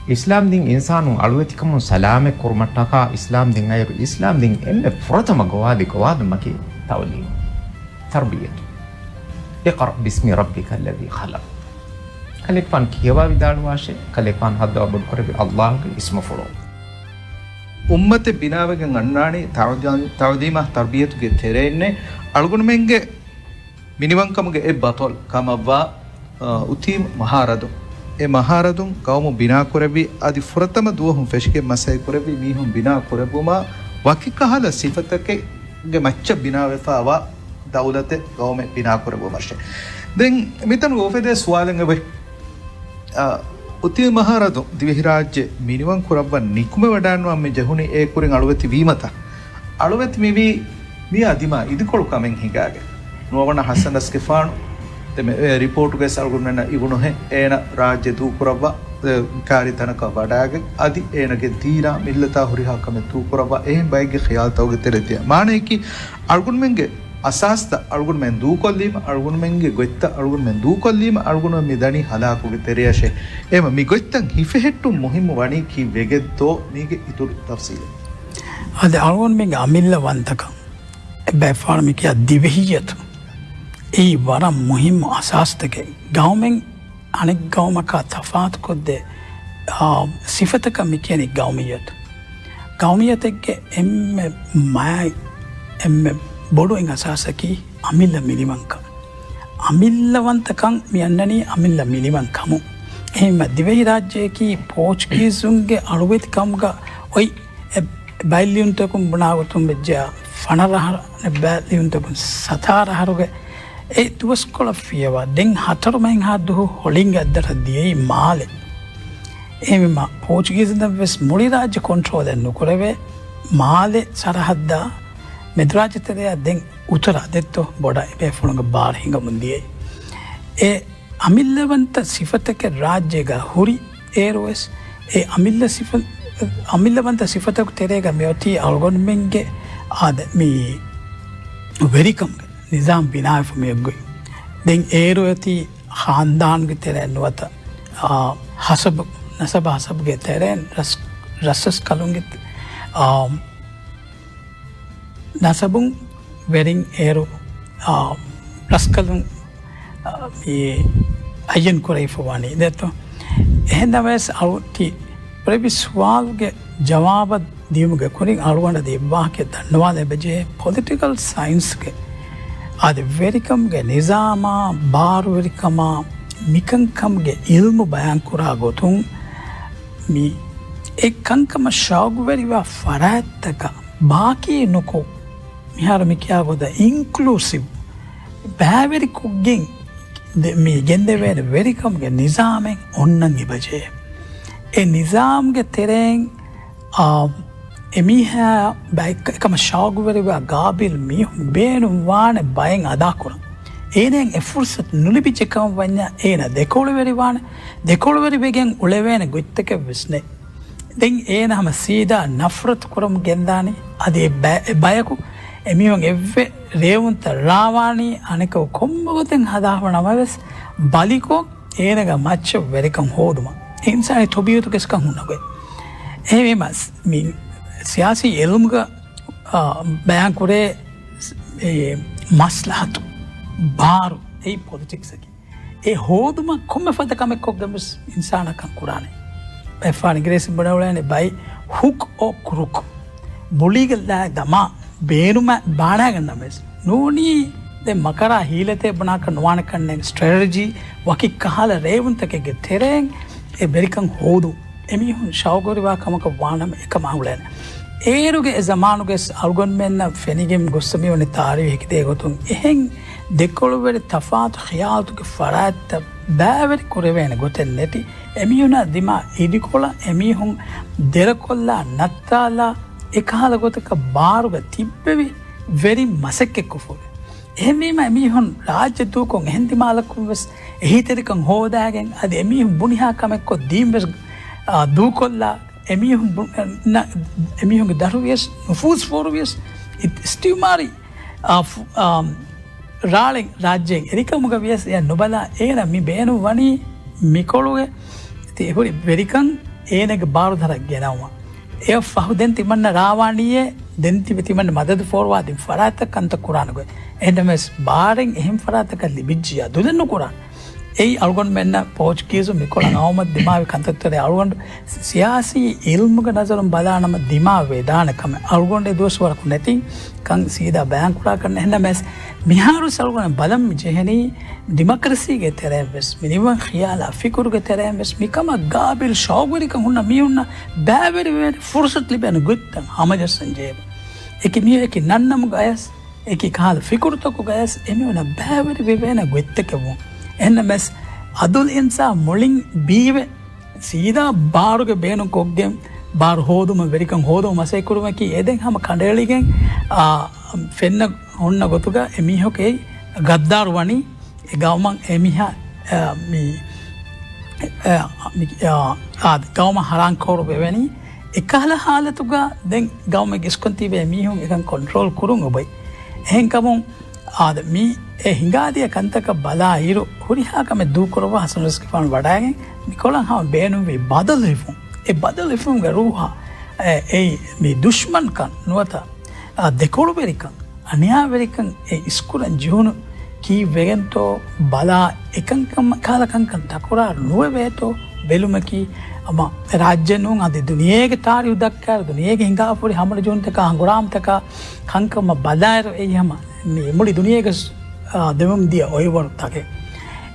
ඉස්ලාම් දීන් ඉන්සානු අලුවෙතිකම සලාමේ කුර්මට්ටක ඉස්ලාම් දීන් අය ඉස්ලාම් දීන් එන්නේ ප්‍රථම ගවාද මකී තවලී තර්බියත් ඉක්රා බිස්මි රබ්බික අල්ලදි ඛලක් කලෙක්පන් කියවා විදාළු වාශේ කලෙක්පන් හද්දව බොඩ් කරපි අල්ලාහ්ගේ ඉස්ම ෆලෝ උම්මතේ බිනාවගෙන් අන්නානි තවදීම තර්බියතුගේ තෙරෙන්නේ අල්ගුණ මෙන්ගේ මිනිවංකමගේ ඒ බතොල් කමවා උතීම් මහරදු ඒ මහරදුන් කවම බිනා කරබි আদি ෆුරතම දුවහුම් ෆෙෂ්කේ මසයි කරබි මීහුම් බිනා කරබුමා වකිකහල සිෆතකේ ගේ මච්ච බිනා වෙෆාවා දවුලතේ කවම බිනා කරබුමෂේ දැන් මෙතන ඕෆෙදේ සුවාලෙන් වෙයි උතිය මහරදු දිවෙහි රාජ්‍ය මිනිවන් කුරබ්වන් නිකුම වඩාන්නවා මේ ජහුනේ ඒ කුරින් අලුවෙති වීමත අලුවෙති මෙවි මිය අදිමා ඉදිකොළු කමෙන් හිගාගේ නොවන හසනස් කෙෆානු තෙමෙ රිපෝට් ගේ සල්ගුන්න ඉගුණ හේ ඒන රාජ්‍ය දූ කුරබ්වා කාරි තනක වඩාගේ අදි ඒනගේ දීරා මිල්ලතා හුරිහා කම දූ කුරබ්වා එහෙන් බයිගේ ඛයාල් තවගේ තෙරතිය මානෙකි අල්ගුන් මෙන්ගේ අසාස්ත අල්ගුන් මෙන් දූ කොල්ලීම අල්ගුන් මෙන්ගේ ගොත්ත අල්ගුන් මෙන් දූ කොල්ලීම අල්ගුන් මිදණි හලාකුගේ තෙරියෂේ එම මි ගොත්තන් හිෆෙහෙට්ටු මුහිම වණි කි වෙගෙද්දෝ මේගේ ඉතුරු තෆ්සීල අද අල්ගුන් මෙන්ගේ අමිල්ල වන්තකම් බෑෆාන මිකිය දිවෙහියත ඒ වරම් මුහිම්ම අසාස්තක ගෞමෙන් අනෙක් ගෞමක තෆාත් කොද්දේ සිෆතක මිකෙනෙ ගෞමියතෙක්ගේ එම මයයි එම බොඩුවෙන් අසාසකි අමිල්ල මිනිවංක අමිල්ලවන්තකං මියන්නනී අමිල්ල මිනිවංකමු එහෙම දිවෙහි රාජ්‍යයකී පෝච්කීසුන්ගේ අරුවෙතිකම්ග ඔයි බැල්ලියුන්තකුම් බුණාගතුම් වෙච්ජා ෆනරහර බැල්ලියුන්තකුම් සතාරහරුගේ ඒ තුවස් කොළ ෆියවා දෙන් හතරමෙන් හාදුහු හොලින්ග අද්දට දියයි මාලෙ එහෙම පෝච්චුගීසින්ද වෙස් මුළි රාජ්‍ය කොන්ට්‍රෝල් නොකරවේ මාලෙ සරහද්දා මෙදරාජතරය දෙන් උතර දෙත්තෝ බොඩ එබේ ෆුළඟ බාරහිඟ මුන්දියයි ඒ අමිල්ලවන්ත සිෆතක රාජ්‍යග හුරි ඒරුවස් ඒ අමිල්ලවන්ත සිෆතක තෙරේග මෙයොති අල්ගොන්මෙන්ගේ ආද මේ වෙරිකම්ග නිසාම් බිනායෆුමියක්ගොයි දෙන් ඒරු ඇති හාන්දාන්ග තෙරැන්නුවත හසබ නසබ හසබගේ තෙරෙන් රස්සස් කළුන්ගෙත් නසබුන් වෙරින් ඒරු රස්කලුන් අයන් කොරයිෆවානී දෙත්තු එහෙදවස් අරුති ප්‍රවිස්වාල්ගේ ජවාබත් දීමුග කුරින් අරුවන්ට දෙබ්වාහකෙ දන්නවා ලැබජේ පොලිටිකල් සයින්ස්ගේ අද වෙරිකම්ගේ නිසාමා බාරුවරිකමා මිකංකම්ගේ ඉල්මු බයංකුරා ගොතුන් මී එක්කංකම ශෞගවරිවා ෆරඇත්තක බාකී නොකෝ මිහාරමිකයා ගොද ඉන්කලූසිව් බෑවැරි කුක්ගෙන් මේ ගෙන්දවේද වෙරිකම්ගේ නිසාමෙන් ඔන්නන් ඉබජය ඒ නිසාම්ගේ තෙරෙන් එමිහා එකම ශෞගවරිවා ගාබිල් මිහුම් බේනුම් වාන බයෙන් අදාකුණ ඒනෙන් එෆුර්සත් නුලිපිච්චකම් වඥ ඒන දෙකොළුවරිවාන දෙකොළුවරිවගෙන් උළවේන ගොත්තක විස්නේ දෙන් ඒන හම සීදා නෆරත් කොරම් ගෙන්දානේ අදේ බයකු එමිහුන් එව්වේ රේවුන්ත රාවානී අනෙකව කොම්බගොතෙන් හදාවනවස් බලිකෝ ඒනග මච්ච වෙරිකම් හෝදුම එන්සායි තොබියුතු කෙස්කම් හුන්නගොයි එහෙමස් මින් සියාසි එල්මුග බයංකුරේ මස්ලහතු බාරු ඒ පොලිටික්සකි ඒ හෝදුම කොම්ම ෆදකමෙක් කොක්දමස් ඉන්සානකම් කුරානේ බැෆානි ග්‍රේසි බඩවලනේ බයි හුක් ඕ කුරුක් බුලිගල්ලා දමා බේරුම බාඩාගන්නමස් නෝනී දෙ මකරා හීලතේ බනාක නොවාන කන්නේ ස්ට්‍රැටජි වකි කහල රේවුන්තකගේ තෙරෙන් ඒ බෙරිකම් හෝදු එමිහුන් ශෞගරිවා කමක වානම එක මහුලන ඒරුගේ ජමානුගේ අල්ගොන් මෙන්න ෆෙනිගෙම් ගොස්සමිවනි තාරිව හිකිතේ ගොතුන් එහෙන් දෙකොළුවරි තෆාත් ඛියාල්තුගේ ෆරාත් බෑවරි කුරවේන ගොතෙන් නැති එමිහුන දිමා ඉදිකොළ එමිහුන් දෙරකොල්ලා නත්තාලා එකහල ගොතක බාරුග තිබ්බෙවි වෙරි මසෙක්කෙක්කුෆුව එහෙමීම එමිහුන් රාජ්‍ය දූකොන් එහෙන්තිමාලකුවස් එහිතෙරිකන් හෝදාගෙන් අද එමිහුන් බුනිහාකමෙක්කො දීම්වෙස් දූකොල්ලා එමිහුන්ගේ දරුවියස් නුෆූස් ෆෝරුවියස් ස්ටිවමාරි රාලෙන් රාජ්‍යයෙන් එරිකමුග වියස් ය නොබලා ඒන මි බේනු වනී මිකොළුගේ තිහුරි වෙරිකන් ඒනක බාරු දරක් ගෙනවා ඒ ෆහු දෙන් තිමන්න රාවාණීයේ දෙන්ති තිමන්න මදද ෆෝර්වාදින් ෆරාතක අන්ත කුරානගොයි එදමස් බාරෙන් එහෙම් ෆරාතක ලිබිජ්ජිය දුදන්න කුරාන ඒ අල්ගොන් මෙන්න පෝච්චුගීසු මිකොළන් අවමත් දිමාවේ කන්තත්තරේ අල්ගොන් සියාසී ඉල්මුග නසරුම් බලානම දිමාවේ දානකම අල්ගොන්ඩේ දෝෂවරක් නැති කන් සීදා බෑංකුරා කරන එහෙනමස් මිහාරු සල්ගොන බලම් ජෙහෙනි ඩෙමොක්‍රසිගේ තරෙවස් මිනිවන් ඛියාලා ෆිකුරුගේ තරෙවස් මිකම ගාබිල් ශෞගරික හුන්න මියුන්න බෑවරි වේ ෆුර්සත් ලිබෙන ගුත්තන් හමජ සංජේව එක මිය එක නන්නම ගයස් එක කාල ෆිකුරුතක ගයස් එමියන බෑවරි වෙන ගුත්තකවෝ එන්නමස් අදුල් ඉන්සා මොලින් බීවේ සීදා බාරුගේ බේනු කොක්ගෙන් බාර හෝදුම වෙරිකම් හෝදුම මසෙකුරුමකි එදෙන් හම කඩේලිගෙන් ෆෙන්න ඔන්න ගොතුක එමිහොකේ ගද්දාරු වනි ගවමන් එමිහා ගවම හරංකෝරු වෙවැනි එකහල හාලතුග දෙන් ගවම ගෙස්කොන්තිවේ මිහුන් එකන් කොන්ට්‍රෝල් කුරුන් ඔබයි එහෙන්කමුන් ආද මී ඒ හිඟාදිය කන්තක බලා ඉරු හුරිහාකම දූකරව හසනස්කපන් වඩාගෙන් නිකොලන් හා බේනුම් වේ බදලිෆුන් ඒ බදලිෆුන්ගේ රූහා ඒ මේ දුෂ්මන්කන් නුවත දෙකොළු වෙරිකන් අන්‍යාවරිකන් ඒ ඉස්කුලන් ජීවුණු veganto bala ekankam kalakankan takura nuwe veto belumaki ama rajyanu adi duniyege tari udakkar duniyege hingapuri hamala jontaka hanguram taka kankama balair eyama me muli duniyege devum dia oiwar take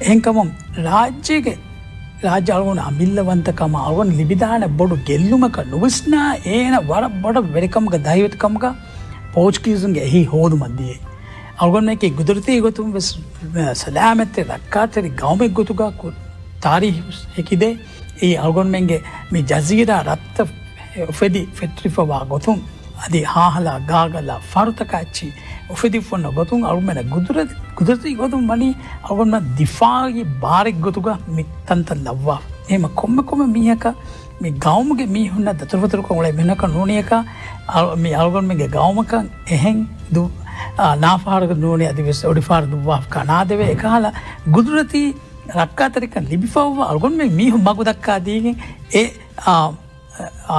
ehenkamam rajyege rajya algon amillawantaka algon libidana bodu gellumaka nuvisna ena wara bodu verikamaka daivatkamaka portuguese ehi hodu maddiye algon meke gudurti gotum salamette dakkateri gawme gotuga tarih hekide ඒ අල්ගොන්මෙන්ගේ මේ Jazeera රත්ත උෆෙදි ෆෙට්‍රිෆවා ගොතුන් අදි හාහලා ගාගලා ෆර්තකච්චි උෆෙදි ෆොන්න ගොතුන් අල්මෙන ගුදුරති ගොතුන් මනි අල්ගොන්ම දිෆාගේ බාරෙක් ගොතුගා මිත්තන්ත ලව්වා එහෙම කොම්ම මීහක මේ ගවුමගේ මීහුන්න දතරවතර කොංගලයි මෙන්නක නෝනියක මේ අල්ගොන්මගේ ගවුමක එහෙන් දු නාෆාරක නෝනිය අදිවස් ඔඩිෆාර දුවා කනාදෙවේ එකහලා ගුදුරති රක්කාතරික ලිබිෆව්ව අල්ගොන්මෙන් මීහු මගු දක්කා දීගෙන් ඒ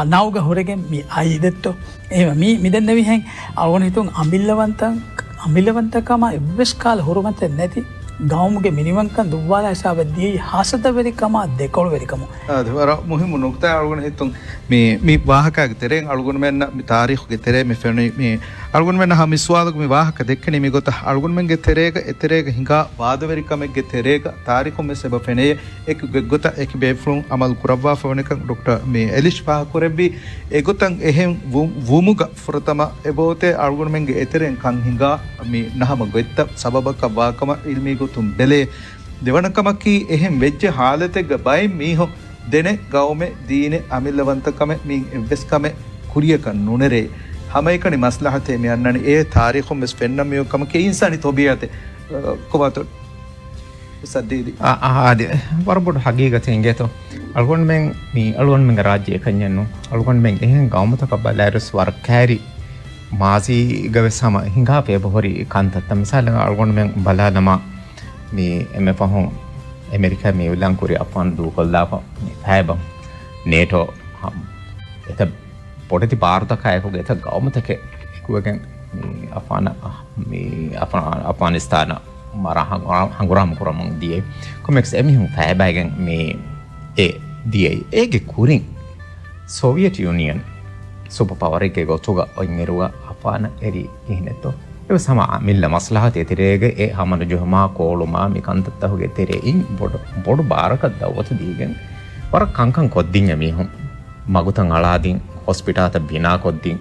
නවුග හොරගෙන් මී අයිදෙත්තෝ එහෙම මිදෙන්න විහෙන් අල්ගොන් හිතුන් අමිලවන්තකම එවස් කාල හොරමත නැති ගවුමුගේ මිනිවන්කන් දුවාලා හිසාවදී හසත වෙරිකම දෙකොළ වෙරිකම අදවර මුහිමු නුක්තා අල්ගොන් හිතුන් මේ වාහකගේ තෙරෙන් අල්ගොන් මෙන්න තාරිඛගේ තෙරේ මේ ෆෙනි මේ අල්ගොන් මෙන්න හමිස්වාදක මේ වාහක දෙක්කනේ මේ ගොත අල්ගොන් මෙන්ගේ තෙරේක එතරේක හිඟා වාද වෙරිකමගේ තෙරේක තාරිඛු මෙ සබ ෆෙනේ එක ගොත එක බේෆ්ලුන් අමල් කුරවා ෆවනක ડોක්ටර් මේ එලිෂ් පහ කුරෙබ්බි ඒ ගොතන් එහෙන් වුමුග ෆරතම එබෝතේ අල්ගොන් මෙන්ගේ එතරෙන් කන් හිඟා මේ නහම ගොත්ත සබබක වාකම ඉල්මි තුම් දෙලේ දෙවනකමකි එහෙම වෙච්ච හාලතෙක බයි මීහො දෙන ගවුමේ දීනේ අමිල්ලවන්තකම මින් එවස්කම කුරියක නුනරේ හැමයිකනි මස්ලහතේ මෙන්නනි ඒ තාරිඛුම් මෙස් පෙන්නම යකම කේ ඉන්සානි තොබියතේ කොබත සද්දීදි ආදී වරබොඩ හගීගතෙන් ගේතෝ අල්ගොන් මෙන් මේ අල්ගොන් මෙන් රාජ්‍ය කන්යන්නු අල්ගොන් මෙන් එහෙන් ගවුමතක බලාරස් වර කෑරි මාසි ගවසම හිඟා පෙබහොරි කන්තත් මිසාල අල්ගොන් මෙන් බලාලම මේ එම පහොන් ඇමරිකා මේ උලංකුරි අපන් දු කොල්ලාප හැබම් නේටෝ එත පොඩති පාර්තකයකුගේ එත ගවමතක එකුවගෙන් අෆානිස්ථාන මර හංගුරාම කරමන් දියේ කොමෙක්ස් එමිහුම් හැබැයිගෙන් මේ ඒ දියේ ඒගේ කුරින් සෝවියට් යුනියන් සුපර් පවර් එකේ ගොතුග ඔයින්ගෙරුව අෆාන එරි ඉහිනෙතෝ ඒ සම මිල්ල මස්ලහත එතරේගේ ඒ හමන ජොහමා කෝලුමා මිකන්තත්තහුගේ තෙරෙයින් බොඩු බාරක දවත දීගෙන් වර කංකං කොද්දින් යමිහුම් මගුතන් අලාදින් හොස්පිටාත බිනා කොද්දින්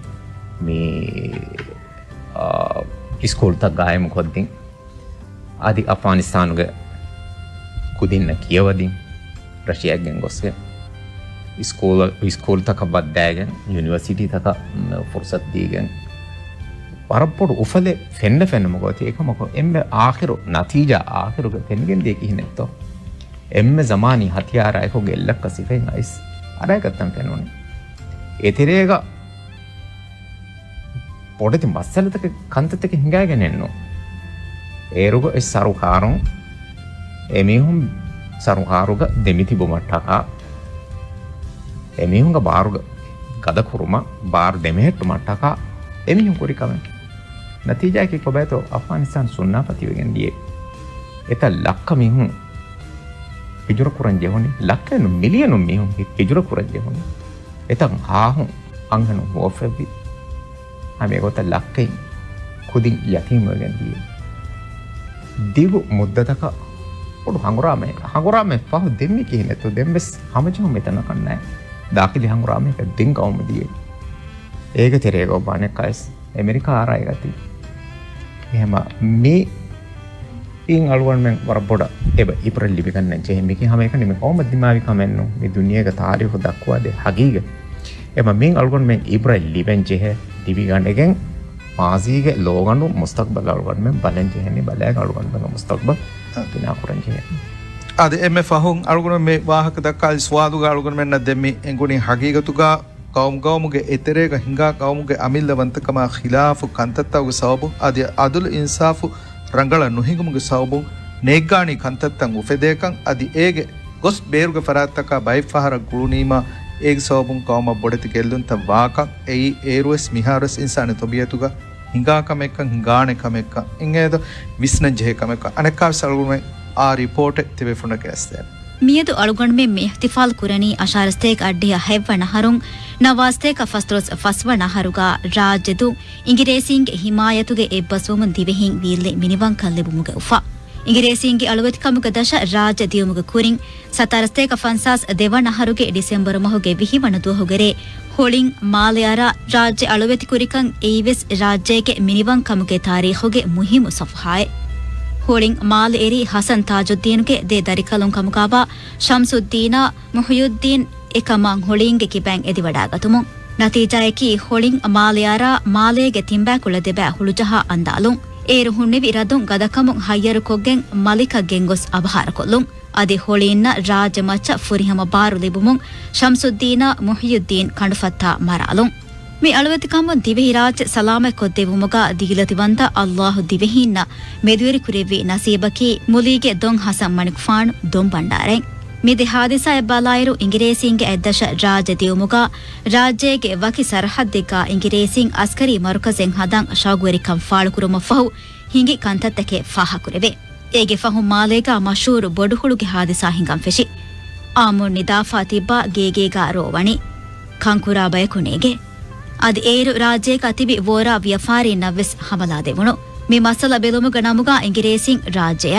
මේ ඉස්කෝල්ත ගායම කොද්දින් ආදි අෆ්ගානිස්තානුගේ කුදින්න කියවදින් රෂියාගෙන් ගොස්සේ ඉස්කෝල් තක බද්දෑගෙන් යුනිවර්සිටි තක ෆුර්සත් දීගෙන් වරපොඩු උෆලේ ෆෙන්න මොකෝති ඒක මොකෝ එම්බ ආඛිරු නතිජා ආඛිරුක ෆෙන්ගෙන් දෙක හිනෙත්තෝ එම්ම zamaani හතියාර එකෝ ගෙල්ලක් කසිෆෙන් අයිස් අරයකත්තම් ෆෙන්නෝනේ ඒතරේක පොඩති මස්සලතක කන්තතක හිඟාගෙන එන්නෝ ඒරුග එස් සරුකාරුන් එමිහුම් සරුකාරුග දෙමිති බොමට්ටකා එමිහුන්ග බාරුග ගද කුරුම බාර් දෙමෙහෙට්ටු මට්ටකා එමිහුම් කුරිකමෙන් නතිජාකි කොබෑතෝ අෆ්ගානිස්තාන් සුන්නාපතිවගෙන් දියේ එත ලක්ක මිහුම් හිජුර කුරන් ජෙහොනි ලක්කනු මිලියනු මිහුම් හිජුර කුරන් ජෙහොනි එතන් ආහුම් අංගනු හෝෆෙබි හමේ ගොත ලක්කයි කුදින් යතිම්වගෙන් දියේ දිවු මුද්දතක පොඩු හංගුරාමේ පහු දෙම්මි කියනෙතු දෙම්බෙස් හමජම මෙතන කන්නෑ දාකිලි හංගුරාමේ එක දින් කවුම දියේ ඒක තෙරේ ගොබානේ කයිස් ඇමරිකා ආරයි ගති එහෙම මේ ඉන් අලුවන් මෙන් වරබොඩ එබ ඉපරල් ලිපිකන්න ජෙහිමිකි හැම එක නෙමෙයි කොහොමද දිමාවි කමෙන්නු මේ දුනියක තාරිඛ දක්වා දෙ හගීග එම මෙන් අලුවන් මෙන් ඉපරල් ලිපෙන් ජෙහ දිවි ගන්නගෙන් මාසීගේ ලෝගණු මුස්තක්බල් අලුවන් මෙන් බලෙන් ජෙහනේ බලය අලුවන් මෙන් මුස්තක්බල් දිනා කුරන් ජෙහ අද එම ෆහුන් අලුවන් මේ වාහක දක්කල් ස්වාදු අලුවන් මෙන් දෙමි එංගුනි හගීගතුගා කවුම්ගවමුගේ එතරේක හිඟා කවුමුගේ අමිල්ලවන්තකම ඛිලාෆු කන්තත්තවගේ සවබු අද අදුල් ඉන්සාෆු ರಂಗಳ ನುಹಿಗುಮುಗೆ ಸೌಬು ನೇಗ್ಗಾಣಿ ಕಂತತ್ತಂ ಉಫೆದೇಕಂ ಅದಿ ಏಗೆ ಗೊಸ್ ಬೇರುಗೆ ಫರಾತ್ತಕ ಬೈಫಹರ ಗುಳುನೀಮ ಏಗ್ ಸೌಬುಂ ಕೌಮ ಬೊಡತಿ ಗೆಲ್ಲುಂತ ವಾಕಂ ಏಯಿ ಏರುವೆಸ್ ಮಿಹಾರಸ್ ಇನ್ಸಾನಿ ತೊಬಿಯತುಗ ಹಿಂಗಾ ಕಮೆಕ್ಕ ಹಿಂಗಾಣೆ ಕಮೆಕ್ಕ ಇಂಗೇದು ವಿಸ್ನ ಜೆ ಕಮೆಕ್ಕ ಅನೆಕ್ಕ ಸಲ್ಗುಮೆ ಆ ರಿಪೋರ್ಟ್ ತಿವೆ ಫುಂಡ ಕೇಸ್ತೆ මියදු අලුගණ්මේ මේ ඉහ්තිෆාල් කුරණී අශාරස්තේක අඩ්ඩිය හෙව්වන හරුන් නවාස්තේක ෆස්තොස් ෆස්වන හරුගා රාජ්‍යදු ඉංග්‍රීසින්ගේ හිමායතුගේ එබ්බස්වමුන් දිවෙහින් වීල්ලේ මිනිවන් කල්ලෙබුමුගේ උෆා ඉංග්‍රීසින්ගේ අලුවතිකමුගේ දශ රාජ්‍ය දියුමුගේ කුරින් සතරස්තේක ෆන්සාස් දෙවන හරුගේ ඩිසෙම්බර් මහුගේ විහිවන දුවහුගරේ හොලින් මාලයාරා රාජ්‍ය අලුවති කුරිකන් ඒවිස් රාජ්‍යයේ මිනිවන් කමුගේ තාරීඛුගේ මුහිමු සෆහායේ ಹೋಳಿಂಗ್ mall eri Hasan ತಾಜುದ್ದೀನ್ಗೆ they ದರಿಕಲುಂ ಕಮುಕಾಬಾ ಶಂಸುದ್ದೀನಾ Muhiyuddin ಎಕಮಾಂ ಹೋಳಿಂಗ್ಗೆ ಕಿಬ್ಯಾಂಗ್ ಎದಿವಡಾಗತುಮು ನತೀಜಾಯಕಿ ಹೋಳಿಂಗ್ ಮಾಲಯಾರಾ ಮಾಲೇಗೆ ತಿಂಬಾಕುಳ ದೆಬಾ ಹುಳುಜಹ ಅಂದಾಲುಂ ಏರು ಹುಣ್ಣಿವಿ ರದುಂ ಗದಕಮುಂ ಹಯ್ಯರು ಕೊಗ್ಗೆಂ ಮಲಿಕ ಗೆಂಗೊಸ್ ಅಬಹಾರ ಕೊಲ್ಲುಂ ಅದಿ ಹೋಳಿನ್ನ ರಾಜ ಮಚ್ಚ ಫುರಿಹಮ ಬಾರು ಲಿಬುಮುಂ ಶಂಸುದ್ದೀನಾ ಮುಹಿಯುದ್ದೀನ್ ಕಂಡುಫತ್ತಾ ಮರಾಲುಂ මේ අලුවතිකම්ම දිවෙහි රාජ්‍ය සලාම කොද්දෙවුමග දීලතිවන්ත අල්ලාහ් දිවෙහින්න මෙදුවරි කුරෙවි නසීබකි මුලීගේ දොන් හසන් මණික්ෆාන් දොන් බණ්ඩාරෙන් මේ දෙහාදිසා එබ්බලායිරු ඉංග්‍රීසින්ගේ ඇද්දශ රාජ්‍ය දියුමුග රාජ්‍යයේ වකි සරහද්දික ඉංග්‍රීසින් අස්කරි මරුකසෙන් හදන් ශාගුවරිකම් ෆාල කුරුම ෆහු හිඟි කන්තත්තකේ ෆාහ කුරෙවේ ඒගේ ෆහු මාලේග මෂූර් බොඩුහුළුගේ හාදිසා හිඟම් ෆෙෂි ආමුන් නිදාෆා තිබ්බා ගේගේගා රෝවණි කංකුරා බයකුණේගේ ಅದ್ ಏರು ರಾಜ್ಯಕ ಅತಿಬಿ ವೋರಾ ವ್ಯಫಾರಿ ನವ್ವೆಸ್ ಹಮಲಾದೆವುಣು ಮಿ ಮಸಲ ಬೆಲುಮುಗ ನಮುಗ ಇಂಗಿರೇಸಿಂ ರಾಜ್ಯಯ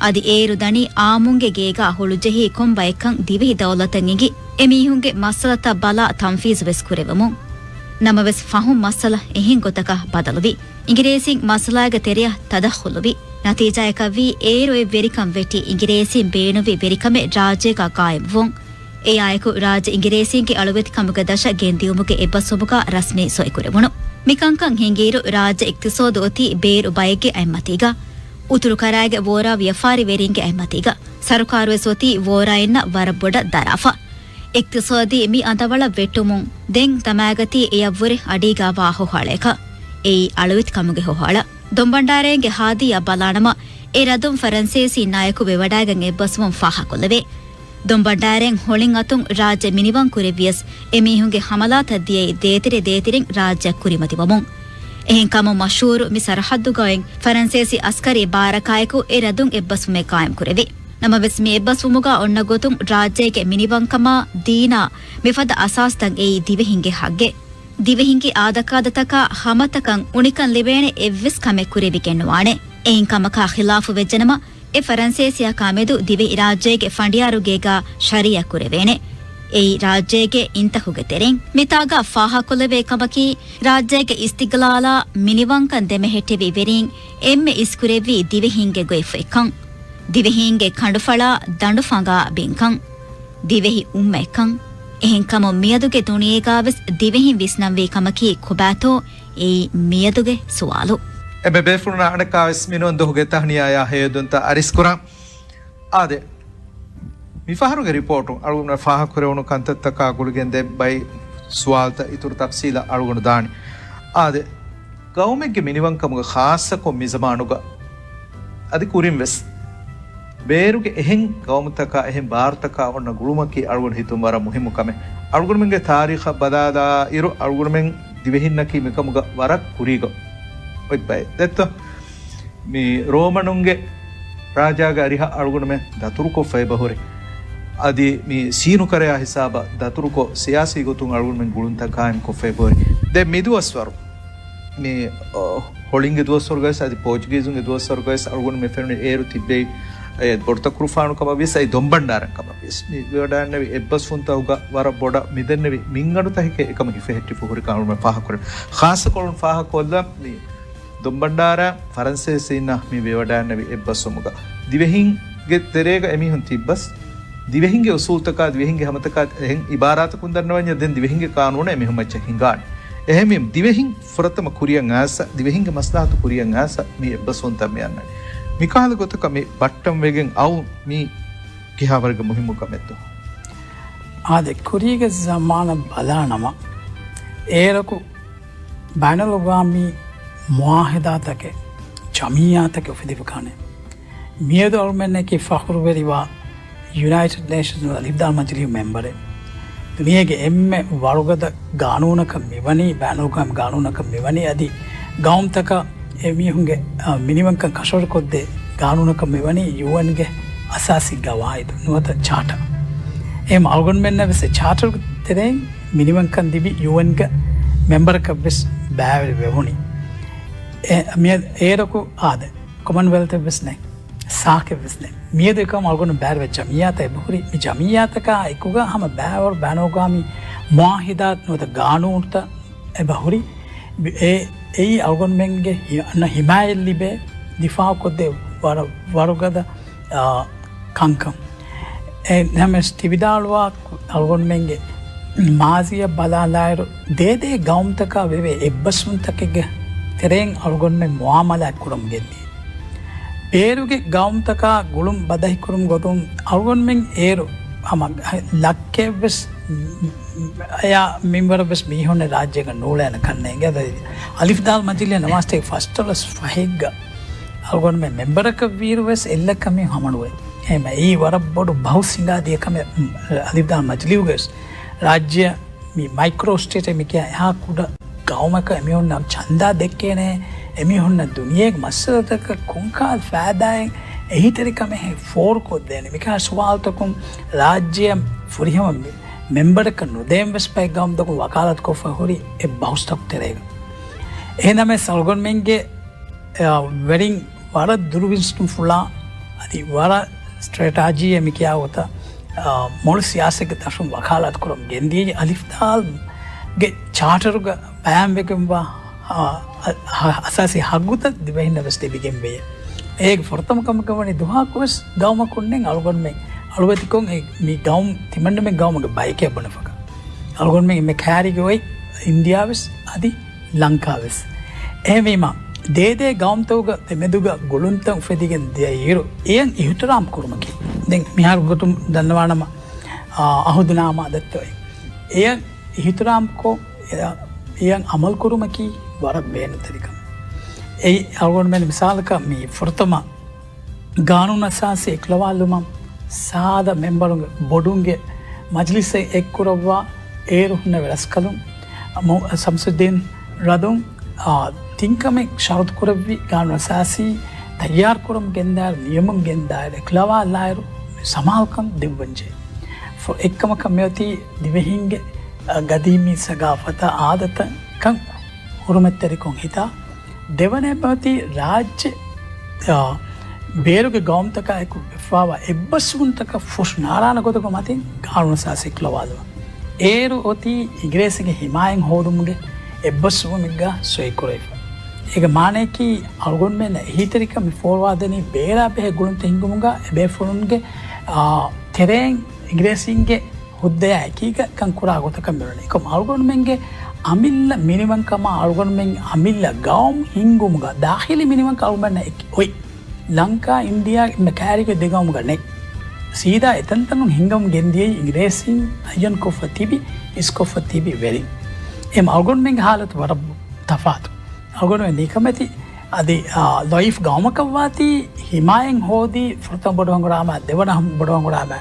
ಅದಿ ಏರು ದಣಿ ಆಮುಂಗೆ ಗೇಗ ಹುಳುಜೆಹಿ ಕೊಂಬೈಕಂ ದಿವಿಹಿ ದೌಲತಂ ಇಂಗಿ ಎಮೀಹುಂಗೆ ಮಸಲತ ಬಲ ತಂಫೀಜ್ ವೆಸ್ ಕುರೆವಮು ನಮವೆಸ್ ಫಹುಂ ಮಸಲ ಎಹಿಂ ಗೊತಕ ಬದಲುವಿ ಇಂಗಿರೇಸಿಂ ಮಸಲಾಗ ತೆರೆಯ ತದಖುಲುವಿ ನತೀಜಾಯಕವಿ ಏರು ಎ ವೆರಿಕಂ ವೆಟಿ ಇಂಗಿರೇಸಿಂ ಬೇಣುವಿ ವೆರಿಕಮೆ ರಾಜ್ಯಕ ಕಾಯಂ ඒ අයකු රාජ ඉංග්‍රීසින්ගේ අලුවෙතිකමුගේ දශ ගෙන්දියුමුගේ එබ්බසොබුග රස්මී සොයිකුරෙවුණු මිකංකං හිංගීරු රාජ ඉක්තිසෝදෝති බේරු බයගේ ඇම්මතිග උතුරු කරාගේ වෝරා ව්‍යෆාරි වෙරින්ගේ ඇම්මතිග සරුකාරුවේ සොති වෝරා එන්න වරබොඩ දරාෆා ඉක්තිසෝදී මි අඳවල වෙටුමුන් දෙන් තමාගති එයවුරි අඩීගා වාහු හලේක ඒ අලුවෙතිකමුගේ හොහල දොම්බණ්ඩාරේගේ හාදිය බලානම ඒ රදුම් ෆරන්සේසි නායකු වෙවඩාගන් එබ්බස්මුන් ෆාහ කොළවේ ದೊಂಬಡ್ಡಾರೆಂ ಹೊಳಿಂ ಅತುಂ ರಾಜ್ಯ ಮಿನಿವಂ ಕುರಿವಿಯಸ್ ಎಮೀಹುಂಗೆ ಹಮಲಾ ತದ್ದಿಯೈ ದೇತಿರೆಂ ರಾಜ್ಯ ಕುರಿಮತಿವಮುಂ ಎಹೆಂ ಕಮ ಮಶೂರು ಮಿ ಸರಹದ್ದುಗಯಂ ಫರಂಸೇಸಿ ಅಸ್ಕರಿ ಬಾರಕಾಯಕು ಎ ರದುಂ ಎಬ್ಬಸುಮೆ ಕಾಯಂ ಕುರೆವಿ ನಮವೆಸ್ ಮಿ ಎಬ್ಬಸುಮುಗ ಒನ್ನ ಗೊತುಂ ರಾಜ್ಯಕ್ಕೆ ಮಿನಿವಂ ಕಮ ದೀನಾ ಮಿಫದ ಅಸಾಸ್ತಂ ಎಯಿ ದಿವೆಹಿಂಗೆ ಹಗ್ಗೆ ದಿವೆಹಿಂಗೆ ಆದಕಾದತಕ ಹಮತಕಂ ಉಣಿಕಂ ಲಿಬೇಣೆ ಎವ್ವಿಸ್ ಕಮೆ ಕುರೆವಿ ಕೆನ್ನುವಾಣೆ ಎಹೆಂ ಕಮಕ ಖಿಲಾಫು ವೆಜ್ಜನಮ ಎ ಫರಂಸೇಸಿಯ ಕಾಮೆದು ದಿವೆ ರಾಜ್ಯಗೆ ಫಂಡಿಯಾರುಗೇಗ ಶರಿಯ ಕುರೆವೇನೆ ಏಯಿ ರಾಜ್ಯಗೆ ಇಂತಹುಗೆ ತೆರೆಂ ಮಿತಾಗ ಫಾಹ ಕೊಲವೆ ಕಮಕಿ ರಾಜ್ಯಗೆ ಇಸ್ತಿಗ್ಲಾಲ ಮಿನಿವಂಕನ್ ದೆಮೆ ಹೆಟ್ಟೆವಿ ವೆರಿಂ ಎಮ್ಮೆ ಇಸ್ಕುರೆವಿ ದಿವೆಹಿಂಗೆ ಗೊಯ್ಫೆಕಂ ದಿವೆಹಿಂಗೆ ಖಂಡುಫಳ ದಂಡುಫಂಗ ಬಿಂಕಂ ದಿವೆಹಿ ಉಮ್ಮೆಕಂ එහෙන් කම මියදුගේ දුනියේගාවෙස් දිවෙහින් විස්නම් වේ කමකි කොබෑතෝ ඒ මියදුගේ සුවාලු එබේ බේෆුන අනකාවස් මිනොන් දොහුගේ තහනියාය හේදුන්ත අරිස්කුරා ආදේ මිෆහරුගේ රිපෝටු අලුගුණ ෆාහ කරවණු කන්තත්තක අකුලගෙන් දෙබ්බයි සුවාල්ත ඉතුරු තෆ්සීල අලුගුණ දානි ආදේ ගෞමෙක්ගේ මිනිවංකමුගේ ખાસකො මිසමානුග අදි කුරින් වෙස් ಬೇರುಗೆ ಎಹೆಂ ಗೌಮತಕ ಎಹೆಂ ಭಾರತಕ ಒನ್ನ ಗುಳುಮಕಿ ಅಳುಗುಣ ಹಿತುಂ ವರ ಮುಹಿಮು ಕಮೆ ಅಳುಗುಣಮೆಂಗೆ ತಾರೀಖ ಬದಾದ ಇರು ಅಳುಗುಣಮೆಂ ದಿವೆಹಿನ್ನಕಿ ಮಿಕಮುಗ ವರ ಕುರಿಗ ಒಯ್ಬೈ ದೆತ್ತ ಮಿ ರೋಮನುಂಗೆ ರಾಜಾಗ ಅರಿಹ ಅಳುಗುಣಮೆ ದತುರುಕೊ ಫೈಬಹುರೆ ಅದಿ ಮಿ ಸೀನು ಕರೆಯ ಹಿಸಾಬ ದತುರುಕೊ ಸಿಯಾಸಿ ಗೊತುಂ ಅಳುಗುಣಮೆಂ ಗುಳುಂತ ಕಾಯಂ ಕೊ ಫೈಬಹುರೆ ದೆ ಮಿದುವಸ್ವರು ಮಿ ಹೊಳಿಂಗೆ ದುವಸ್ವರ್ಗೈಸ್ ಅದಿ ಪೋರ್ಚುಗೀಸುಂಗೆ ದುವಸ್ವರ್ಗೈಸ್ ಅಳುಗುಣ ಮೆಫೆನು ಏರು ತಿಬ್ಬೆ බොඩත කුරුෆානු කම විස අයි දොම්බණ්ඩාරන් කම විස් මේ වඩාන්නේ එබ්බස් ෆුන්තා උග වර බොඩ මිදන්නේ මින්ගඩු තහික එකම හිෆෙහෙට්ටි පුහුරි කානුම පහ කර ખાસ කොලන් පහ කොල්ල මේ දොම්බණ්ඩාර ෆරන්සේසි ඉන්න මේ වඩාන්නේ එබ්බස් සමුග දිවෙහින් ගේ තෙරේග එමිහුන් තිබ්බස් දිවෙහින්ගේ උසූල්තක දිවෙහින්ගේ හැමතක එහෙන් ඉබාරාත කුන්දරනවඤ්ඤ දෙන් දිවෙහින්ගේ කානුන එමිහුන් මච්ච හිඟාන් එහෙම දිවෙහින් ෆරතම කුරියන් ආස දිවෙහින්ගේ මස්ලාහතු කුරියන් ආස මේ එබ්බස් ෆුන්තා මේ යන්නේ මිකාල ගොතක මේ බට්ටම් වෙගෙන් අවු මේ කිහවර්ග මුහිමු කමෙත්තු ආදෙ කුරීග සමාන බලානම ඒරකු බයිනලෝගාමි මුආහිදාතක ජමියාතක උෆිදිෆකානේ මියද අල්මන්නකි ෆඛරු වෙරිවා යුනයිටඩ් නේෂන්ස් ලිබ්දාල් මජ්ලිස් මෙම්බරේ දුනියගේ එම්මෙ වරුගද ගානූනක මෙවනි බයිනලෝගාම ගානූනක මෙවනි අදි ගෞම්තක එමිහුන්ගේ මිනිවංක කශෝරකොද්දේ ගානුනක මෙවැනි යුවන්ගේ අසාසි ගවායිද නුවත චාට එම අල්ගොන් මෙන්න වෙස චාටර් තෙරෙන් මිනිවංකන් දිවි යුවන්ග මෙම්බරක වෙස් බෑවල් වෙහුණි මිය ඒරකු ආද කොමන්වෙල්ත වෙස්නේ සාක වෙස්නේ මිය දෙකම අල්ගොන බෑර් වෙච්ච මියාත එබහුරි මි ජමියාතක එකුග හම බෑවර් බෑනෝගාමි මුවාහිදාත් නුවත ගානුන්ත එබහුරි ඒ අල්ගොන් මෙන්ගේ අන්න හිමායල් ලිබේ දිෆා කොද්දේ වරුගද කංකම් නමස් ටිවිදාලුවා අල්ගොන් මෙන්ගේ මාසිය බලාලායරු දේදේ ගෞම්තක වෙවේ එබ්බසුන්තකෙගේ තෙරෙන් අල්ගොන් මෙන් මුවාමලක් කුරම් ගෙන්නේ ඒරුගේ ගෞම්තක ගුළුම් බදහිකුරුම් ගොතුම් අල්ගොන් මෙන් ඒරු හම ලක්කේ වෙස් අයා මෙම්බර වෙස් මිහොන රාජ්‍යක නූලයන කන්නේ ගැද අලිෆ්දාල් මජිලිය නමාස්ටේ ෆස්ටලස් ෆහෙග්ග අල්ගොන් මෙන් මෙම්බරක වීරු වෙස් එල්ලකමින් හමනුවේ එහෙම ඒ වර බොඩු බහුසිංගාදියකම අලිෆ්දාල් මජලිව්ගෙස් රාජ්‍ය මයික්‍රෝ ස්ටේට් එමිකිය එහා කුඩ ගෞමක එමිහොන්න චන්දා දෙක්කේනේ එමිහොන්න දුනියෙක් මස්සලතක කුංකාල් ෆෑදායෙන් එහිතරිකම ෆෝර් කොද්දේන මිකා ස්වාල්තකුම් රාජ්‍ය ෆුරිහම මෙම්බරක නොදේම් වෙස් පයි ගෞම්දකු වකාලත් කොෆ හොරි එ බෞස්ටක් තෙරේග එහෙනම සල්ගොන් මෙන්ගේ වෙරින් වර දුරුවින්ස්ටුම් ෆුලා අති වර ස්ට්‍රේටාජී එමිකියාවත මොල් සියාසක දශුම් වකාලත් කොරම් ගෙන්දී අලිෆ්තාල්ගේ චාටරුග පෑම්වෙකම්වා අසාසි හගුත දිවහින්න වෙස් දෙබිගෙන් වේ ඒ ෆොර්තමකමකවනි දුහාකුවස් ගෞමකුන්නෙන් අල්ගොන් මෙන් අලුවතිකොන් මේ ගෞම් තිමන්ඩ මේ ගෞමක බයිකය බනෆක අල්ගොන් මෙන් මේ කෑරිගොයි ඉන්දියාවෙස් අදි ලංකාවෙස් එහෙමීම දේදේ ගෞම්තවග තෙමෙදුග ගොළුන්තන් උපෙදිගෙන් දෙයීරු එයන් ඉහුතරාම් කුරුමකි දැන් මිහාර ගොතුම් දන්නවානම අහුදනාම අදත්තවයි එයන් ඉහුතරාම්කෝ එයන් අමල් කුරුමකි වර බේන තරිකම ඒ අල්ගොන් මෙන් මිසාලක මේ ෆොර්තම ගානුන අසාසි එක්ලවාල්ලුමම් සාද මෙම්බරුන්ග බොඩුන්ගේ මජලිසේ එක්කුරවා ඒරුහුන්න වෙලස් කළුම් සම්සුද්දීන් රදුම් තිංකමෙක් ශරත් කුරවි ගානු අසාසි තයාර් කුරම් ගෙන්දාර නියමම් ගෙන්දාර එක්ලවා ලායරු සමාල්කම් දෙව්වංජේ එක්කමක මෙවති දිවහින්ගේ ගදීමි සගාපත ආදත කං හුරුමැත්තරිකොන් හිතා දෙවනේ පවති රාජ්‍ය ಬೇರುಗೆ ಗೌಮ್ತಕಾಯಕು ಬೆಫಾವ ಎಬ್ಬಸುಂತಕ ಫುಷ್ ನಾರಾಯಣ ಗೊತ್ತಕ ಮತಿ ಗಾರುಣ ಸಾಸಿಕ್ಲವಾದ ಏರು ಒತಿ ಇಗ್ರೇಸಿಗೆ ಹಿಮಾಯಂ ಹೋದುಮ್ಗೆ ಎಬ್ಬಸುವ ಮಿಗ್ಗ ಸೊಯ್ಕೊರೈಫ ಈಗ ಮಾನೇಕಿ ಅಲ್ಗೊಂಡ್ ಮೇಲೆ ಹೀತರಿಕ ಮಿ ಫೋರ್ವಾದನಿ ಬೇರಾ ಬೆಹ ಗುಣಂತ ಹಿಂಗುಮುಗ ಬೇಫುರುನ್ಗೆ ತೆರೆಂಗ್ ಇಗ್ರೇಸಿಂಗೆ ಹುದ್ದೆಯ ಐಕೀಗ ಕಂಕುರ ಆಗೋತಕ ಮಿರಣ ಈಗ ಅಲ್ಗೊಂಡ್ ಮೆಂಗೆ ಅಮಿಲ್ಲ ಮಿನಿಮಂಕಮ ಅಲ್ಗೊಂಡ್ ಮೆಂಗ್ ಅಮಿಲ್ಲ ಗೌಮ್ ಹಿಂಗುಮುಗ ದಾಖಿಲಿ ಮಿನಿಮಂಕ ಅಲ್ಗೊಂಡ್ ಒಯ್ ලංකා ඉන්ඩියා මැකෑරික දෙගවම ගනෙක් සීදා එතන්තනු හිංගම් ගෙන්දියේ ඉංග්‍රේසින් අයන් කොෆ තිබි ඉස්කොෆ තිබි වෙරි එම අල්ගොන් මෙන් හාලත වර තෆාතු අල්ගොන් මෙන් නිකමැති අදි ලොයිෆ් ගවමකවාති හිමායෙන් හෝදී ෆෘතම් බොඩවංගුරාම දෙවනහම් බොඩවංගුරාම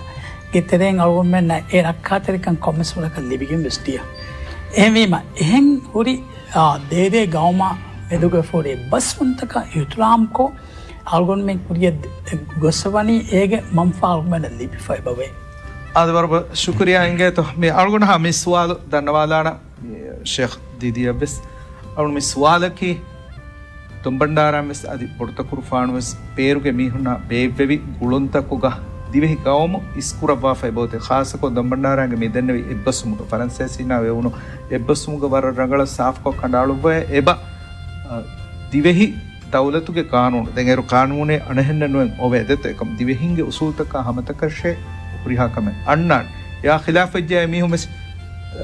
ගෙතරෙන් අල්ගොන් මෙන් ඒ රක්කාතරිකන් කොමස් වලක ලිබිගෙන් වෙස්ටිය එහෙමීම එහෙන් හුරි දේදේ ගවම මෙදුග ෆෝරේ බස්වන්තක යුතුරාම්කෝ අල්ගොන් මෙන් කුරිය ගොස්සවනි ඒගේ මම්ෆා අල්ගොන් ලිපිෆයි බවේ आदि बार शुक्रिया इंगे तो मैं अल्गुण हाँ मैं सवाल धन्यवाद शेख दीदी अबिस और मैं सवाल की तुम बंडारा में आदि पुरता कुरफान में पेरू के मीहुना बेबी गुलंता कुगा दिवे गाँव इस्कुरा वाफे बहुत खास को दम बंडारा के मैं देने एब्बसुमुग फ्रांसीसी ना वे उन्हों एब्बसुमुग बार रंगला साफ को खंडालु वे एबा दिवे ही दौलतु के कानून देंगे कानून अनहन नुएं ओवे देते कम दिवे हिंगे उसूल तक का हम तक शे उपरिहा कमें अन्नान या खिलाफ जय मी हूँ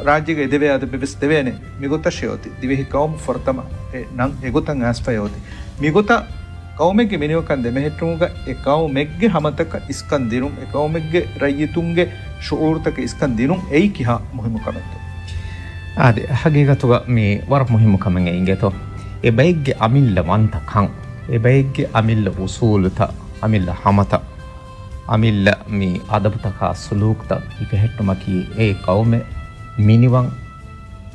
राज्य के देवे आदि बिस देवे ने मिगोता शे होती दिवे ही कौम फरतम नंग एगोता गास्पय होती मिगोता कौमे के मिनियो कंदे में हेटूंगा एक कौम मेग्गे हम तक इसकन दिनुं एक कौम मेग्गे रय्यतुंगे शूर तक इसकन दिनुं एई किहा मुहिम कमें तो आदि हकीकतुगा मी वर मुहिम कमें इंगे तो ए बैग्गे अमिल्ल वंत खं ए बैग्गे अमिल्ल उसूल था अमिल्ल हमता अमिल्ल मी अदब तका सुलूक तक इफेक्टुमकी ए कौमे मिनिवं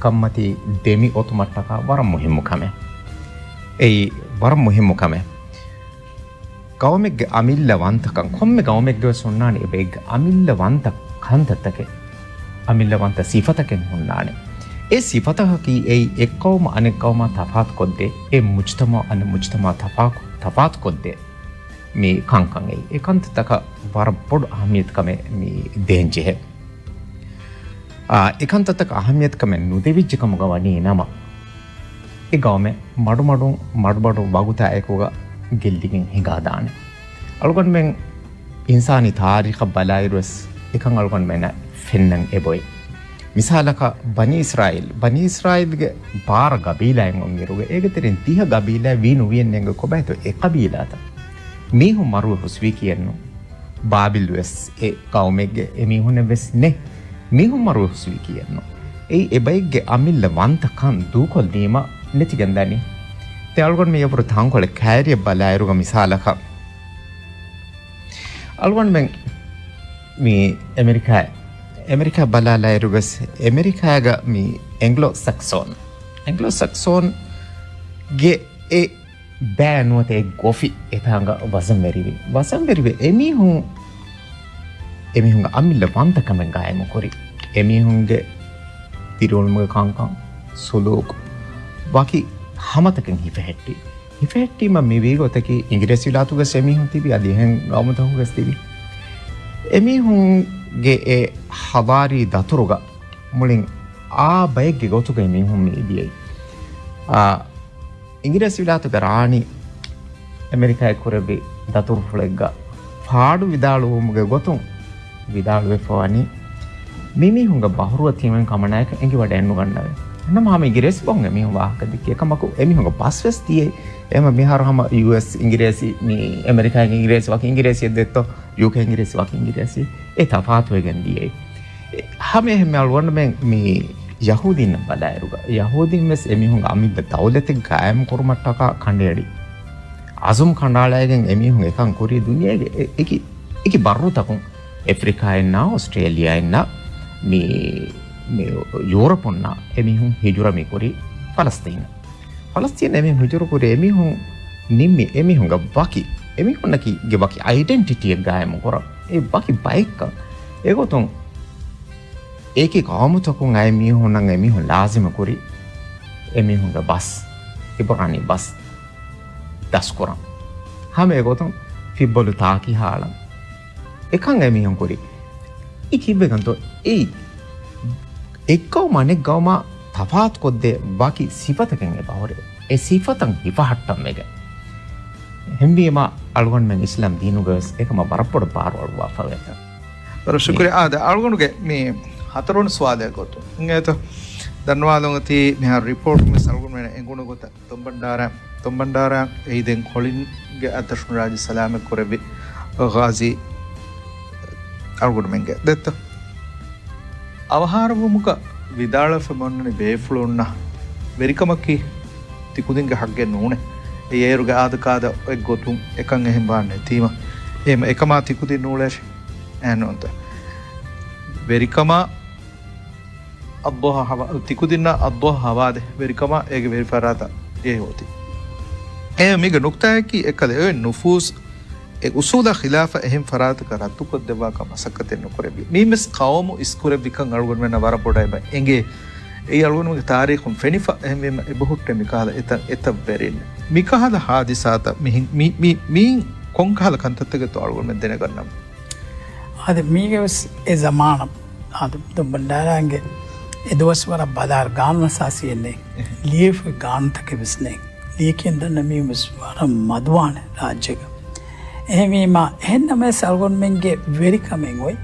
कम्मति देमी ओतुमट्टका वर मुहिम कमें ei waram muhimmu kame gawmegge amillawantaka komme gawmegge sonnani ebeg amillawanta kantatake amillawanta sifatake hunnane e sifataka ki ei ekkawma anekkawma tafat kodde e mujtama an mujtama tafat kodde me kankan ei e kantataka war bod ahmiyat kame me denje he e kantataka ahmiyat kame nudevijje kam gawani nama e gawme madu baguta ekoga ಗೆಲ್ದಿಗೆ ಹಿಂಗಾದಾನೆ ಅಳ್ಕೊಂಡು ಮೆಂಗ್ ಇನ್ಸಾನಿ ತಾರೀಖ ಬಲಾಯಿರುಸ್ ಇಕಂಗ್ ಅಳ್ಕೊಂಡು ಮೆನ ಫೆನ್ನಂಗ್ ಎಬೋಯ್ ಮಿಸಾಲಕ ಬನಿ ಇಸ್ರಾಯಿಲ್ಗೆ ಬಾರ ಗಬೀಲ ಹೆಂಗಿರುವೆ ಏಗತಿರಿನ್ ತಿಹ ಗಬೀಲ Veenu ವಿಯನ್ನೆಂಗ ಕೊಬಾಯ್ತು A ಕಬೀಲಾತ ಮೀಹು ಮರು ಹುಸ್ವಿಕಿಯನ್ನು ಬಾಬಿಲ್ ವೆಸ್ A ಕೌಮೆಗೆ A ಮೀಹುನೆ ವೆಸ್ ನೆ ಮೀಹು ಮರು ಹುಸ್ವಿಕಿಯನ್ನು ಎ ಎಬೈಗೆ ಅಮಿಲ್ಲ ವಂತ ಕನ್ ದೂಕೊಲ್ ನೀಮ ನೆತಿಗೆಂದಾನಿ algon me yapur thangkole khairiya balairuga misalaka algon men mi america balalairugas america ga mi anglo saxon ge e banote gofi etanga wasamberive emi hun amilla wanta kamen gaemu kori emi hunge tirolmuga kankan suluk baki hamataken hifehetti ma me wegotaki ingiresi latuga semi hun tibi adihen gamutahu gastibi emi hun ge e habari daturuga mulin a bayge gotuga emi hun me diyai ingiresi latuga rani america korebe daturu fulegga paadu vidalu muge gotun vidalu efani mimi hunga bahruwa thimen kamanayaka engi wada ennu gannave na mama ingiresi bonge mi wa ka dikke kamaku emi hunga pasves tie ema mihar hama US ingiresi mi America ingiresi wak ingiresi detto UK ingiresi wak ingiresi e tafatu egen die hame heme alwon men mi yahudin balairuga yahudin mes emi hunga amibbe dawlete gaam kurmattaka kandedi azum kandalagen emi hunga ekan kori duniyage eki barru takun Africa enna Australia enna mi യൂറോപ്പുന്ന എമിഹും ഹിജുറമി കുറി ഫലസ്തീൻ Amy ഹിജുറ കുറി എമിഹും നിമ്മി എമിഹും ബാക്കി എമിഹുന്നക്കി ബാക്കി identity ഗായം കുറ A ബാക്കി bike എഗോത്തും ഏകി കാമുതക്കും എമിഹും നങ്ങ എമിഹും Lasima കുറി എമിഹും bus ഇബ്രാനി bus thus കുറ ഹമ എഗോത്തും ഫിബ്ബലു താക്കി ഹാളം එකං එමිහුම් කුරි ඉකිබෙගන්තෝ ඒ එක්කව මනෙක් ගවම තෆාත් කොද්දේ ಬಾಕಿ සිපතකෙන් එබවර ඒ සිපතන් ඉපහට්ටම් එක ಹೆಂಬಿಯಮ ಅಳ್ಗೊಂಡ್ ಮೆನ್ ಇಸ್ಲಾಂ ದೀನುಗಸ್ ಏಕಮ ಬರಪಡ ಪಾರ್ವಳ ವಾಫವೆತ ಬರ ಶುಕ್ರಿಯ ಆದ ಅಳ್ಗೊಂಡ್ಗೆ ಮೀ ಹತರೋಣ ಸ್ವಾದ ಗೊತ್ತು ಹಿಂಗಾಯ್ತು ಧನ್ಯವಾದತಿ ಮೇ ರಿಪೋರ್ಟ್ ಮಿಸ್ ಅಳ್ಗೊಂಡ್ ಮೆನ್ ಎಂಗುಣ ಗೊತ್ತ ತೊಂಬಂಡಾರ ಐದೆಂ ಕೊಳಿನ್ಗೆ ಅತರ್ಶುನ ರಾಜ ಸಲಾಮ ಕೊರಬಿ ಗಾಜಿ ಅಳ್ಗೊಂಡ್ ಮೆಂಗೆ ದತ್ತ ಅವಹಾರವಮುಕ ವಿದಾಳ ಫಮನ್ನನೆ ಬೇಫ್ಲೋನ್ನ ವೆರಿಕಮಕ್ಕಿ ತಿಕುದಿಂಗೆ ಹಗ್ಗೆ ನೂಣೆ ಏರುಗೆ ಆದಕಾದ ಗೊತ್ತು එකන් එහෙම බාන්නේ තීම එහෙම එකම තිකුදින් නූලේශ ඇනොන්ත වෙරිකම අද්දෝහ හව තිකුදින්න අද්දෝහ හවාදේ වෙරිකම ඒක වෙරිෆරාත ඒ හොති ඒ මිග නුක්තායකි එකල ඒ නුෆූස් ඒ උසූල ඛිලාෆ එහෙම ෆරාත කරතු කොද්දවා කම සකතෙන් නොකරබි මීමස් කවම ඉස්කුර විකන් අල්ගොන් වෙන වර පොඩයි බයි එංගේ ඒ අල්ගොන්ගේ තාරීඛුම් ෆෙනිෆා එහෙම එබහුට්ට මිකාල එත බෙරින් මිකහද හාදිසාත මී කොංකහල කන්තත්තක තෝල්ගොන් මෙ දෙනගන්නම් ಅದು ಮೀಗಸ್ ಎ ಜಮಾನ ಅದು ಬಂಡಾರಂಗೆ ಎದುವಸ್ ವರ ಬದಾರ್ ಗಾನ ಸಾಸಿಯನ್ನೇ ಲೀಫ್ ಗಾನ ತಕ್ಕೆ ಬಿಸ್ನೆ ಲೀಕೆಂದ ನಮಿ ವರ ಮದ್ವಾನ ರಾಜ್ಯಗ එහෙම එහෙන්නම සල්ගොන් මෙන්ගේ වෙරිකමෙන් ඔයි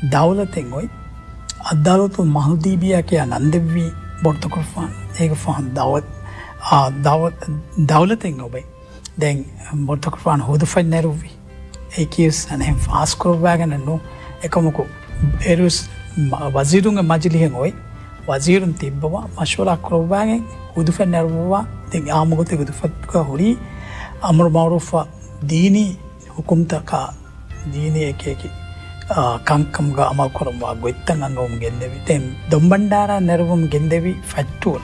දවලතෙන් ඔයි අදාලතු මහල්දීබියා කිය නන්දවී බොර්තකොෆාන් ඒක ෆාන් දවලතෙන් ඔබයි දැන් බොර්තකොෆාන් හොදෆයි නැරුවී ඒ කියස් අනෙන් ෆාස් කරවාගෙන නෝ එකමකෝ එරුස් වසීරුන්ගේ මජලිහෙන් ඔයි වසීරුන් තිබ්බවා මෂවලා කරවාගෙන හොදෆයි නැරුවා දැන් ආමගොතේ හොදෆත් හොරි අමර මාරුෆා දීනී ಹುಕುಮ್ತಕ ದೀನಿ ಏಕೇಕಿ ಕಂಕಮ್ಗ Amal Korama ಗೊತ್ತಂಗ ಅಂಗವಂ ಗೆಂದೆವಿ ತೆಂ ದೊಂಬಂಡಾರ ನೆರವಂ ಗೆಂದೆವಿ ಫಟ್ಟೂರ್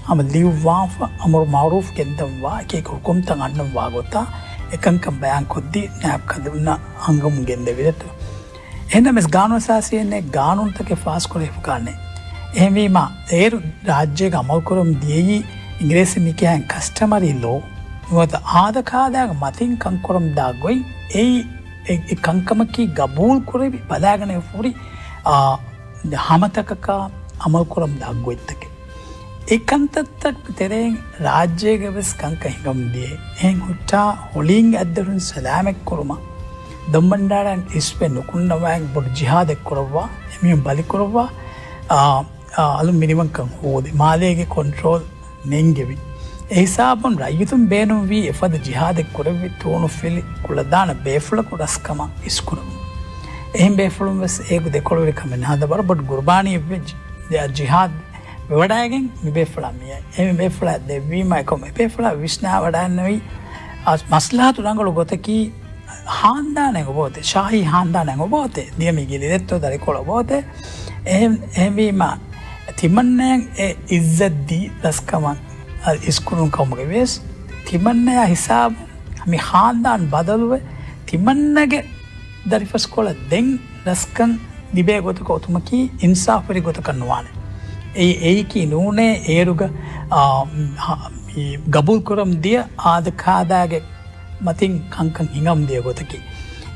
ama liwwafa amur ma'ruf gendam wa ke hukum tang annam wa gota ekan kam bayan koddi nap kaduna angam gende vidato එහෙනම් මේ ගානෝ සාසියනේ ගානුන්ට के फास को रेफ करने එහෙමීම ඒ රාජ්‍යයක අමල් කරම් දියයි ඉංග්‍රීසි මිකයන් කස්ටමරි ලෝ මොකද ආදකාදාග මතින් කංකරම් දාගොයි ඒ කංකමකි ගබූල් කරවි බලාගෙන ෆුරි හමතකක අමල් කරම් දාගොයිත්තක ඒකන්තත්තක් තෙරෙන් රාජ්‍යයක වෙස් කංක හිඟම් දියේ එහෙන් හුට්ටා හොලින් අද්දරුන් සලාමෙක් කරුමා දම්බණ්ඩාරන් ඉස්පෙන් නුකුන්නවෑන් බොඩ ජිහාදෙක් කරවා එමියම් බලි කරවා අලු මිනිවංකම් හෝදි මාලේගේ කොන්ට්‍රෝල් නෙන්ගෙවි ඒසාබන් රයිතුම් බේනුම් වී එපද ජිහාදෙක් කරවි තෝනු ෆිලි කුලදාන බේෆුල කුඩස්කම ඉස්කුරම එහෙම බේෆුලුම් වෙස් ඒක දෙකොළවරි කමෙන් හද බර බොඩ ගුර්බානී වෙජ් ජිහාද වඩාගෙන් බේෆුලා මිය එහෙම බේෆුලා දෙවීමයි කොම බේෆුලා විශ්නා වඩාන්නවි මස්ලාතු රංගල ගොතකී ಹಾಂದಾನೆಗೆ ಹೋತೆ ಶಾಹಿ ಹಾಂದಾನೆಗೆ ಹೋತೆ ದಿಯಮಿಗಿಲಿ ಎತ್ತೋ ದರಿ ಕೊಳ ಹೋತೆ ಎಹೆಮೀಮ ತಿಮ್ಮನ್ನೆ ಇಜ್ಜದ್ದಿ ದಸ್ಕಮ ಇಸ್ಕುನು ಕಮ್ಗೆ ವೇಸ್ ತಿಮ್ಮನ್ನೆಯ ಹಿಸಾಬ್ ಮಿ ಹಾಂದಾನ್ ಬದಲುವೆ ತಿಮ್ಮನ್ನೆಗೆ ದರಿ ಫಸ್ಕೊಳ ದೆಂಗ್ ದಸ್ಕನ್ ದಿಬೆ ಗೊತ್ತಕ ಒತುಮಕಿ ಇನ್ಸಾಫರಿ ಗೊತ್ತಕನ್ನುವಾನೆ ಏಕಿ ನೂನೆ ಏರುಗ ಗಬೂಲ್ ಕುರಂ ದಿಯ ಆದ ಖಾದಾಗೆ මතින් කංකන් හිඟම් දිය ගොතකි.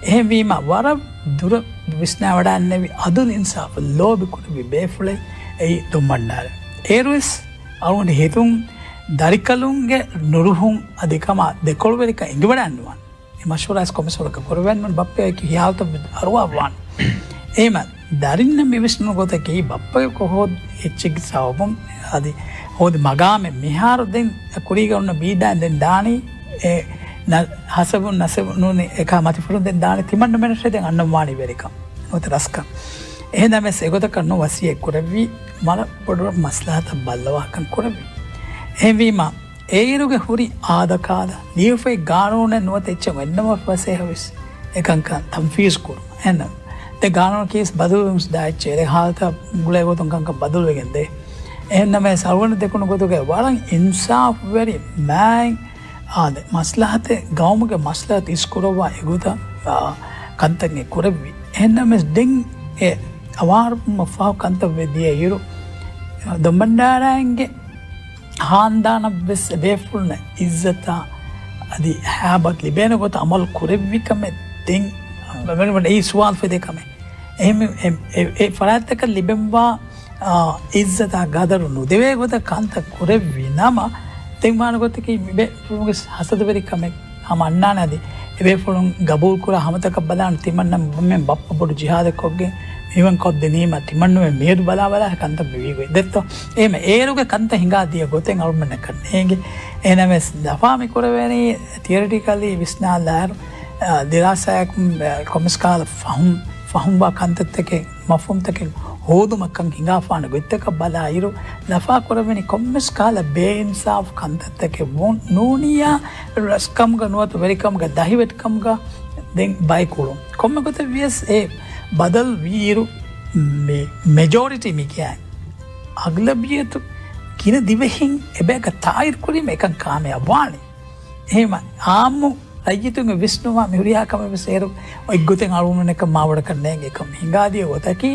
එහෙවීම වර දුර විස්නා වඩාන්නවි අදුන් ඉන්සාප ලෝබිකුණ විබේෆුලේ ඇයි දුම්මණ්ඩාර. ඒරුවස් අරුන්ට හිතුන් දරිකලුන්ගේ නුරුහුන් අධිකම දෙකොල්වරික ඉඟ වඩන්නුවන්. මශවරස් කොමසොලක කොරවැන්මන් බප්පයකි හියාල්ත අරුවාවන්. එහෙම දරින්න මිවිස්නු ගොතකි බප්පය කොහොත් එච්චික් සවපුම් අධි හෝද මගාම මිහාරුදෙන් කුරීගවන්න බීඩාන් දෙන් දානී හසබුන් නසබුන් එක මතිපුරුන් දෙන් දාන තිමන්න මෙනටෙන් අන්නවානි වෙරිකම් ඔත රස්කම් එහෙනම් මේ සෙගොත කරන වසියෙක් කරවි මල පොඩ මස්ලාත බල්ලවාකන් කරවි එහෙවීම ඒරුගේ හුරි ආදකාද නියුෆේ ගානෝන නොත එච්ච වෙන්නම ෆසේ හවිස් එකංක තම්ෆීස් කුරු එහෙනම් the ගානෝ කේස් බදුල්ස් දාච්චේ ඒ හාල්ත ගුලේ ගොතන් කංක බදුල් වෙගෙන්දේ එහෙනම් මේ සර්වන දෙකුණු ගොතගේ වරන් ඉන්සාෆ් වෙරි මෑන් ආද මස්ලාහතේ ගෞමගේ මස්ලාහත ඉස්කුරවා එගොත කන්තගේ කුරවි එහෙනම් දෙන් ඒ අවාරම ෆාව කන්ත වෙදියේ යුරු දොම්බණ්ඩාරයන්ගේ හාන්දාන බස් බේෆුල්න ඉස්සත අදි හැබත් ලිබෙන කොට අමල් කුරවිකම දෙන් මම ඒ සුවාල් ෆෙදකම එහෙම ඒ ෆරාතක ලිබෙම්වා ඉස්සත ගදරුණු දෙවේ කොට කන්ත කුරවි නම ತೆಂಗ್ಮಾನ ಗೊತ್ತಿಗೆ ಬೇಫುಳುಗೆ ಹಸದ ಬೆರಿ ಕಮ್ಮೆ ಹಮ ಅಣ್ಣಾನದಿ ಬೇಫುಳು ಗಬೂಲ್ ಕೂಡ ಹಮತಕ ಬದಾಣ ತಿಮ್ಮಣ್ಣ ಒಮ್ಮೆ ಬಪ್ಪ ಬೊಡು ಜಿಹಾದಕ್ಕೆ ಹೋಗಿ ಇವನ್ ಕೊದ್ದೆ ನೀಮ ತಿಮ್ಮಣ್ಣುವೆ ಮೇದು ಬಲ ಬಲ ಕಂತ ಬಿವಿಗೆ ದೆತ್ತೋ ಏಮ ಏರುಗೆ ಕಂತ ಹಿಂಗಾದಿಯ ಗೊತ್ತೇಂಗ ಅವ್ರ ಮನೆ ಕಣ್ಣೆ ಹೇಗೆ ಏನಮೆ ದಫಾಮಿ ಕೊರವೇನಿ ಥಿಯರಿಟಿಕಲಿ ವಿಸ್ನಾಲ್ದಾರು ದಿರಾಸಾಯಕ್ ಕೊಮಿಸ್ಕಾಲ ಫಹುಂಬಾ ಕಂತತ್ತಕ್ಕೆ ಮಫುಮ್ತಕ್ಕೆ ಹೋದು ಮಕ್ಕಂ ಹಿಂಗಾಫಾನ ಗೊತ್ತಕ ಬಲ ಇರು ಲಫಾ ಕೊರವೆನಿ ಕೊಮ್ಮೆಸ್ ಕಾಲ ಬೇ ಇನ್ಸಾಫ್ ಕಂತತ್ತಕ್ಕೆ ನೂನಿಯ ರಸ್ಕಮ್ಗ ನೋತು ವೆರಿಕಮ್ಗ ದಹಿವೆಟ್ಕಮ್ಗ ದೆಂಗ್ ಬೈಕುಳು ಕೊಮ್ಮೆ ಗೊತ್ತ ವಿಯಸ್ ಏ ಬದಲ್ ವೀರು ಮೆಜಾರಿಟಿ ಮಿಕ್ಯಾ ಅಗ್ಲಬಿಯತು ಕಿನ ದಿವೆಹಿಂ ಎಬೇಕ ತಾಯಿರ್ ಕುರಿ ಮೇಕಂ ಕಾಮೆ ಅವಾಣಿ ಹೇಮ ಆಮು ಅಯ್ಯಿತುಂಗ ವಿಷ್ಣುವ ಮಿಹುರಿಯಾ ಕಮ ಸೇರು ಒಗ್ಗುತೆಂಗ ಅಳುಮನೆಕ ಮಾವಡ ಕಣ್ಣೆಂಗೆ ಕಮ್ ಹಿಂಗಾದಿಯ ಗೊತ್ತಕಿ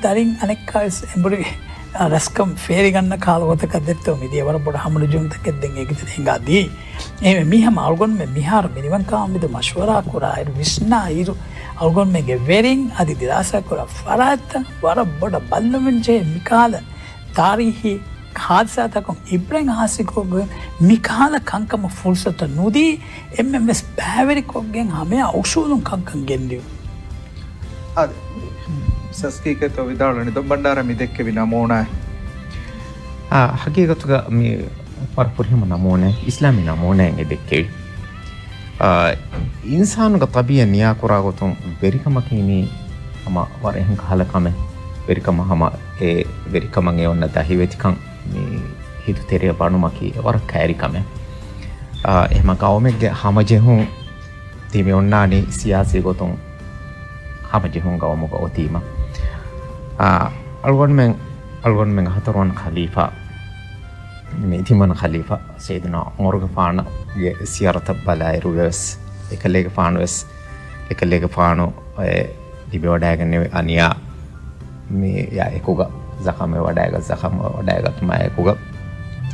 දරින් අනෙක්කාස් එඹුරි රස්කම් ෆේරි ගන්න කාලවතක දෙත්තෝ මිදිය වර පොඩ හමුළු ජුන්තකෙත් දෙන් ඒකිත හිඟාදී එහෙම මිහම අල්ගොන් මේ මිහාර මිනිවන් කාමිද මෂවරා කුරා ඉරු විස්නා ඉරු අල්ගොන් මේගේ වෙරින් අදි දිරාසා කුරා ෆරාත් වර බොඩ බල්ලමෙන්ජේ මිකාල තාරිහි ಖಾದ್ಸಾತಕಂ ಇಬ್ರಂಗ್ ಹಾಸಿಕೋಗ ಮಿಕಾಲ ಕಂಕಮ ಫುಲ್ಸತ ನುದಿ ಎಂಎಂಎಸ್ ಬ್ಯಾವೆರಿಕೋಗೆಂ ಹಮೆ ಔಷಧಂ ಕಂಕಂ ಗೆಂದಿವು ಅದ ಸಸ್ಕೀಕತ ವಿದಾಳನಿ ದೊಂಬಂಡಾರ ಮಿದಕ್ಕೆ ವಿ ನಮೋಣ ಹಕೀಗತುಗ ಮಿ ಪರ್ಪುರಿಮ ನಮೋನೆ ಇಸ್ಲಾಮಿ ನಮೋನೆ ಎದಕ್ಕೆ ಇನ್ಸಾನುಗ ತಬಿಯ ನಿಯಾ ಕುರಾಗತುಂ ಬೆರಿಕಮಕಿನಿ ಹಮ ವರೆಹಂ ಕಾಲಕಮೆ ಬೆರಿಕಮ ಹಮ ಎ ಬೆರಿಕಮಂಗೆ ಒನ್ನ ದಹಿವೆತಿಕಂ ಮಿ ಹಿದು ತೆರೆಯ ಬಾನುಮಕಿ ವರ ಕ್ಯಾರಿಕಮೆ එහෙම ගවමෙක්ගේ හමජෙහුන් තීමේ ඔන්නානි සියාසී ගොතුන් හමජෙහුන් ගවමුක ඔතීම අල්ගොන්මෙන් හතරවන් ඛලීෆා ميتيمان خليفة سيدنا عمر غفانا سيارة بلاي روس إكليك فانوس إكليك فانو دي بوداغن أنيا مي يا إكوغا زخم وداغا ما إكوغا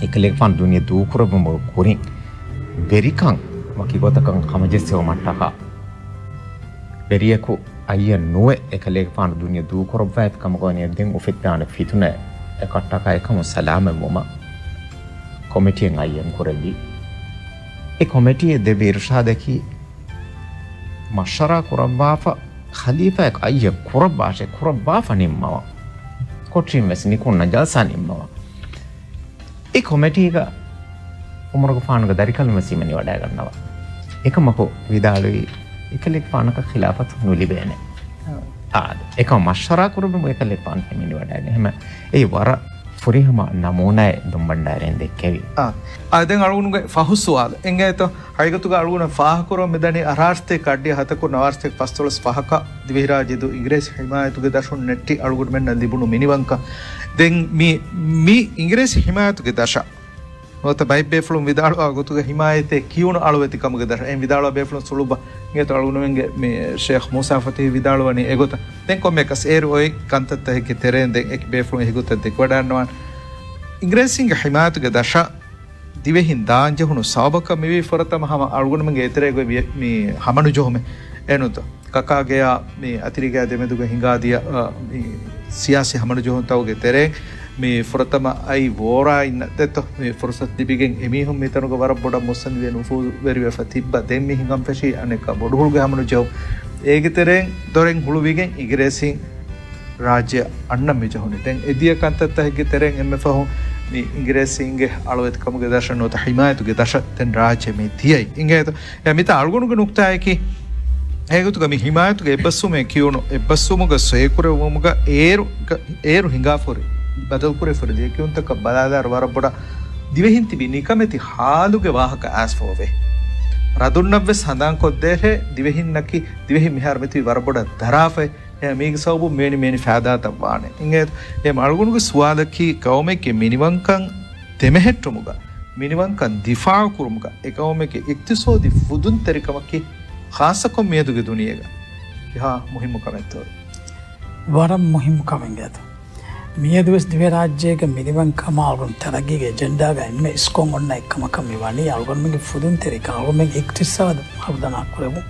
إكليك فان دنيا دو كرب مكورين بريكان وكيغوتا كان خمجسيو ماتاكا بريكو أيه نوع إكليك فان دنيا دو كرب فايت كمغوني دين وفتان فيتونه إكاتاكا إكامو سلام موما committee ngayon kureli e committee de birshada ki mashara kurabafa khalifa ek ayya kurabafa nimmawa kotri mesni kunna jalsa nimmawa e committee ga umar gufan ga darikal masimani wada gannawa ekamako vidalui ekalik fanaka khilafat nulibene ekam mashara kurabe ekalik fan hemini wada hema e wara ಫುರಿಹಮ ನಮೂನೆ ದುಂಬಂಡಾರೆಂದೆ KV ಅದೆಂಗ್ ಅಳುಗುನುಗೆ ಫಹುಸುವಾದ ಎಂಗಾಯ್ತು ಹೈಗತುಗ ಅಳುಗುನ ಫಾಹಕುರ ಮೆದನಿ ಅರಾರ್ಸ್ತೆ ಕಡ್ಡಿ ಹತಕು ನವಾರ್ಸ್ತೆ ಪಸ್ತೊಳಸ್ ಫಹಕ ದಿವಿರಾಜಿದು ಇಂಗ್ರೇಸ್ ಹಿಮಾಯತುಗೆ ದಶುನ್ ನೆಟ್ಟಿ ಅಳುಗುನ ಮೆನ್ನ ದಿಬುನು ಮಿನಿವಂಕ ದೆಂಗ್ ಮಿ ಇಂಗ್ರೇಸ್ ಹಿಮಾಯತುಗೆ ದಶ ಹೋತ by ಬೇಫ್ಲು ವಿದಾಳು ಆಗುತುಗೆ ಹಿಮಾಯತೆ ಕಿಯುನು ಅಳುವೆತಿ ಕಮುಗೆ ದಶ M ವಿದಾಳು ಬೇಫ್ಲು ಸುಳುಬ ಇಂಗೇತು ಅಳುಗುನ ಮೆಂಗೆ ಮಿ ಶೇಖ್ ಮೂಸಾ ಫತಿ ವಿದಾಳುವನಿ ಎಗೊತ ದೆಂಗ್ ಕೊಮ್ಮೆಕಸ್ ಏರು ಒಯ್ ಕಂತತ್ತ ಹೆಕ್ಕೆ ತೆರೆಂದೆ ಎಕ್ ಬೇಫ್ಲು ಹಿಗುತತ್ತೆ ಕೊಡಾನ್ನವಾನ್ ಇಂಗ್ರೇಸಿಂಗ್ ಹಿಮಾಯತುಗೆ ದಶ ದಿವೆಹಿನ್ ದಾಂಜಹುನು ಸಾಬಕ ಮಿವಿ ಫರತಮ ಹಮ ಅಳುಗುನ ಮೆಂಗೆ ಎತೆರೆಗೊ ಮಿ ಹಮನು ಜೋಹಮೆ ಏನುತ ಕಕಾಗೆಯ ಮಿ ಅತಿರಿಗೆಯ ದೆಮೆದುಗೆ ಹಿಂಗಾದಿಯ ಮಿ ಸಿಯಾಸಿ ಹಮನು Johan ತವಗೆ ತೆರೆ මේ ෆොරතම අයි වෝරා ඉන්න දෙත මේ ෆොරසත් දිබිගෙන් එමිහුම් මෙතනක වර බොඩ මුස්සන් වෙනු ෆූ වෙරිව ෆතිබ්බ දෙම්මි හිඟම් ෆෂි අනෙක බොඩුහුල්ගේ හමනු ජව ඒගිතරෙන් දොරෙන් හුළුවිගෙන් ඉග්‍රේසින් රාජ්‍ය අන්න මෙජහුනේ දැන් එදිය කන්තත් හැගේ තරෙන් එම්ම ෆහු මේ ඉංග්‍රීසින්ගේ අලවෙත් කමුගේ දර්ශන නොත හිමායතුගේ දර්ශ තෙන් රාජ්‍ය මේ තියයි ඉංගේත යමිත අල්ගුණුගේ නුක්තායකි ඒගොතුගේ මේ හිමායතුගේ එබස්සුමේ කියුණු එබස්සුමුගේ සේකුර වමුගේ ඒරු හිඟාෆොරි बदल पूरे फर्जे कि उन तक बलादार वारा बड़ा दिवेहिन तिबी निकमेति हालुगे वाहक आसफोवे रादुन्नव्वे संदान को देहे दिवेहिन नकी दिवेहि मिहार मेति वारा बड़ा धराफे ए मीग सबु मेनी फायदा तवाने इंगे ए मालगुनुगे सुवालकी कौमे के मिनिवंकं तेमेहेट्टुमुगा मिनिवंकं दिफा कुरुमुगा ए कौमे के इक्तिसोदि फुदुन तरिकमकी खासको मेदुगे दुनियेगा कि हां मुहिम कमेतो वरम मुहिम कमेंगे මියදුවස් දිව රාජ්‍යයක මිනිවන් කම අල්ගොන් තරගිගේ ජෙන්ඩාග එන්න ඉස්කොන් ඔන්න එක්කමකම වනි අල්ගොන්මගේ ෆුදුන් තෙරික අල්ගොන්මගේ එක්තිස්සාද හවදනා කරමු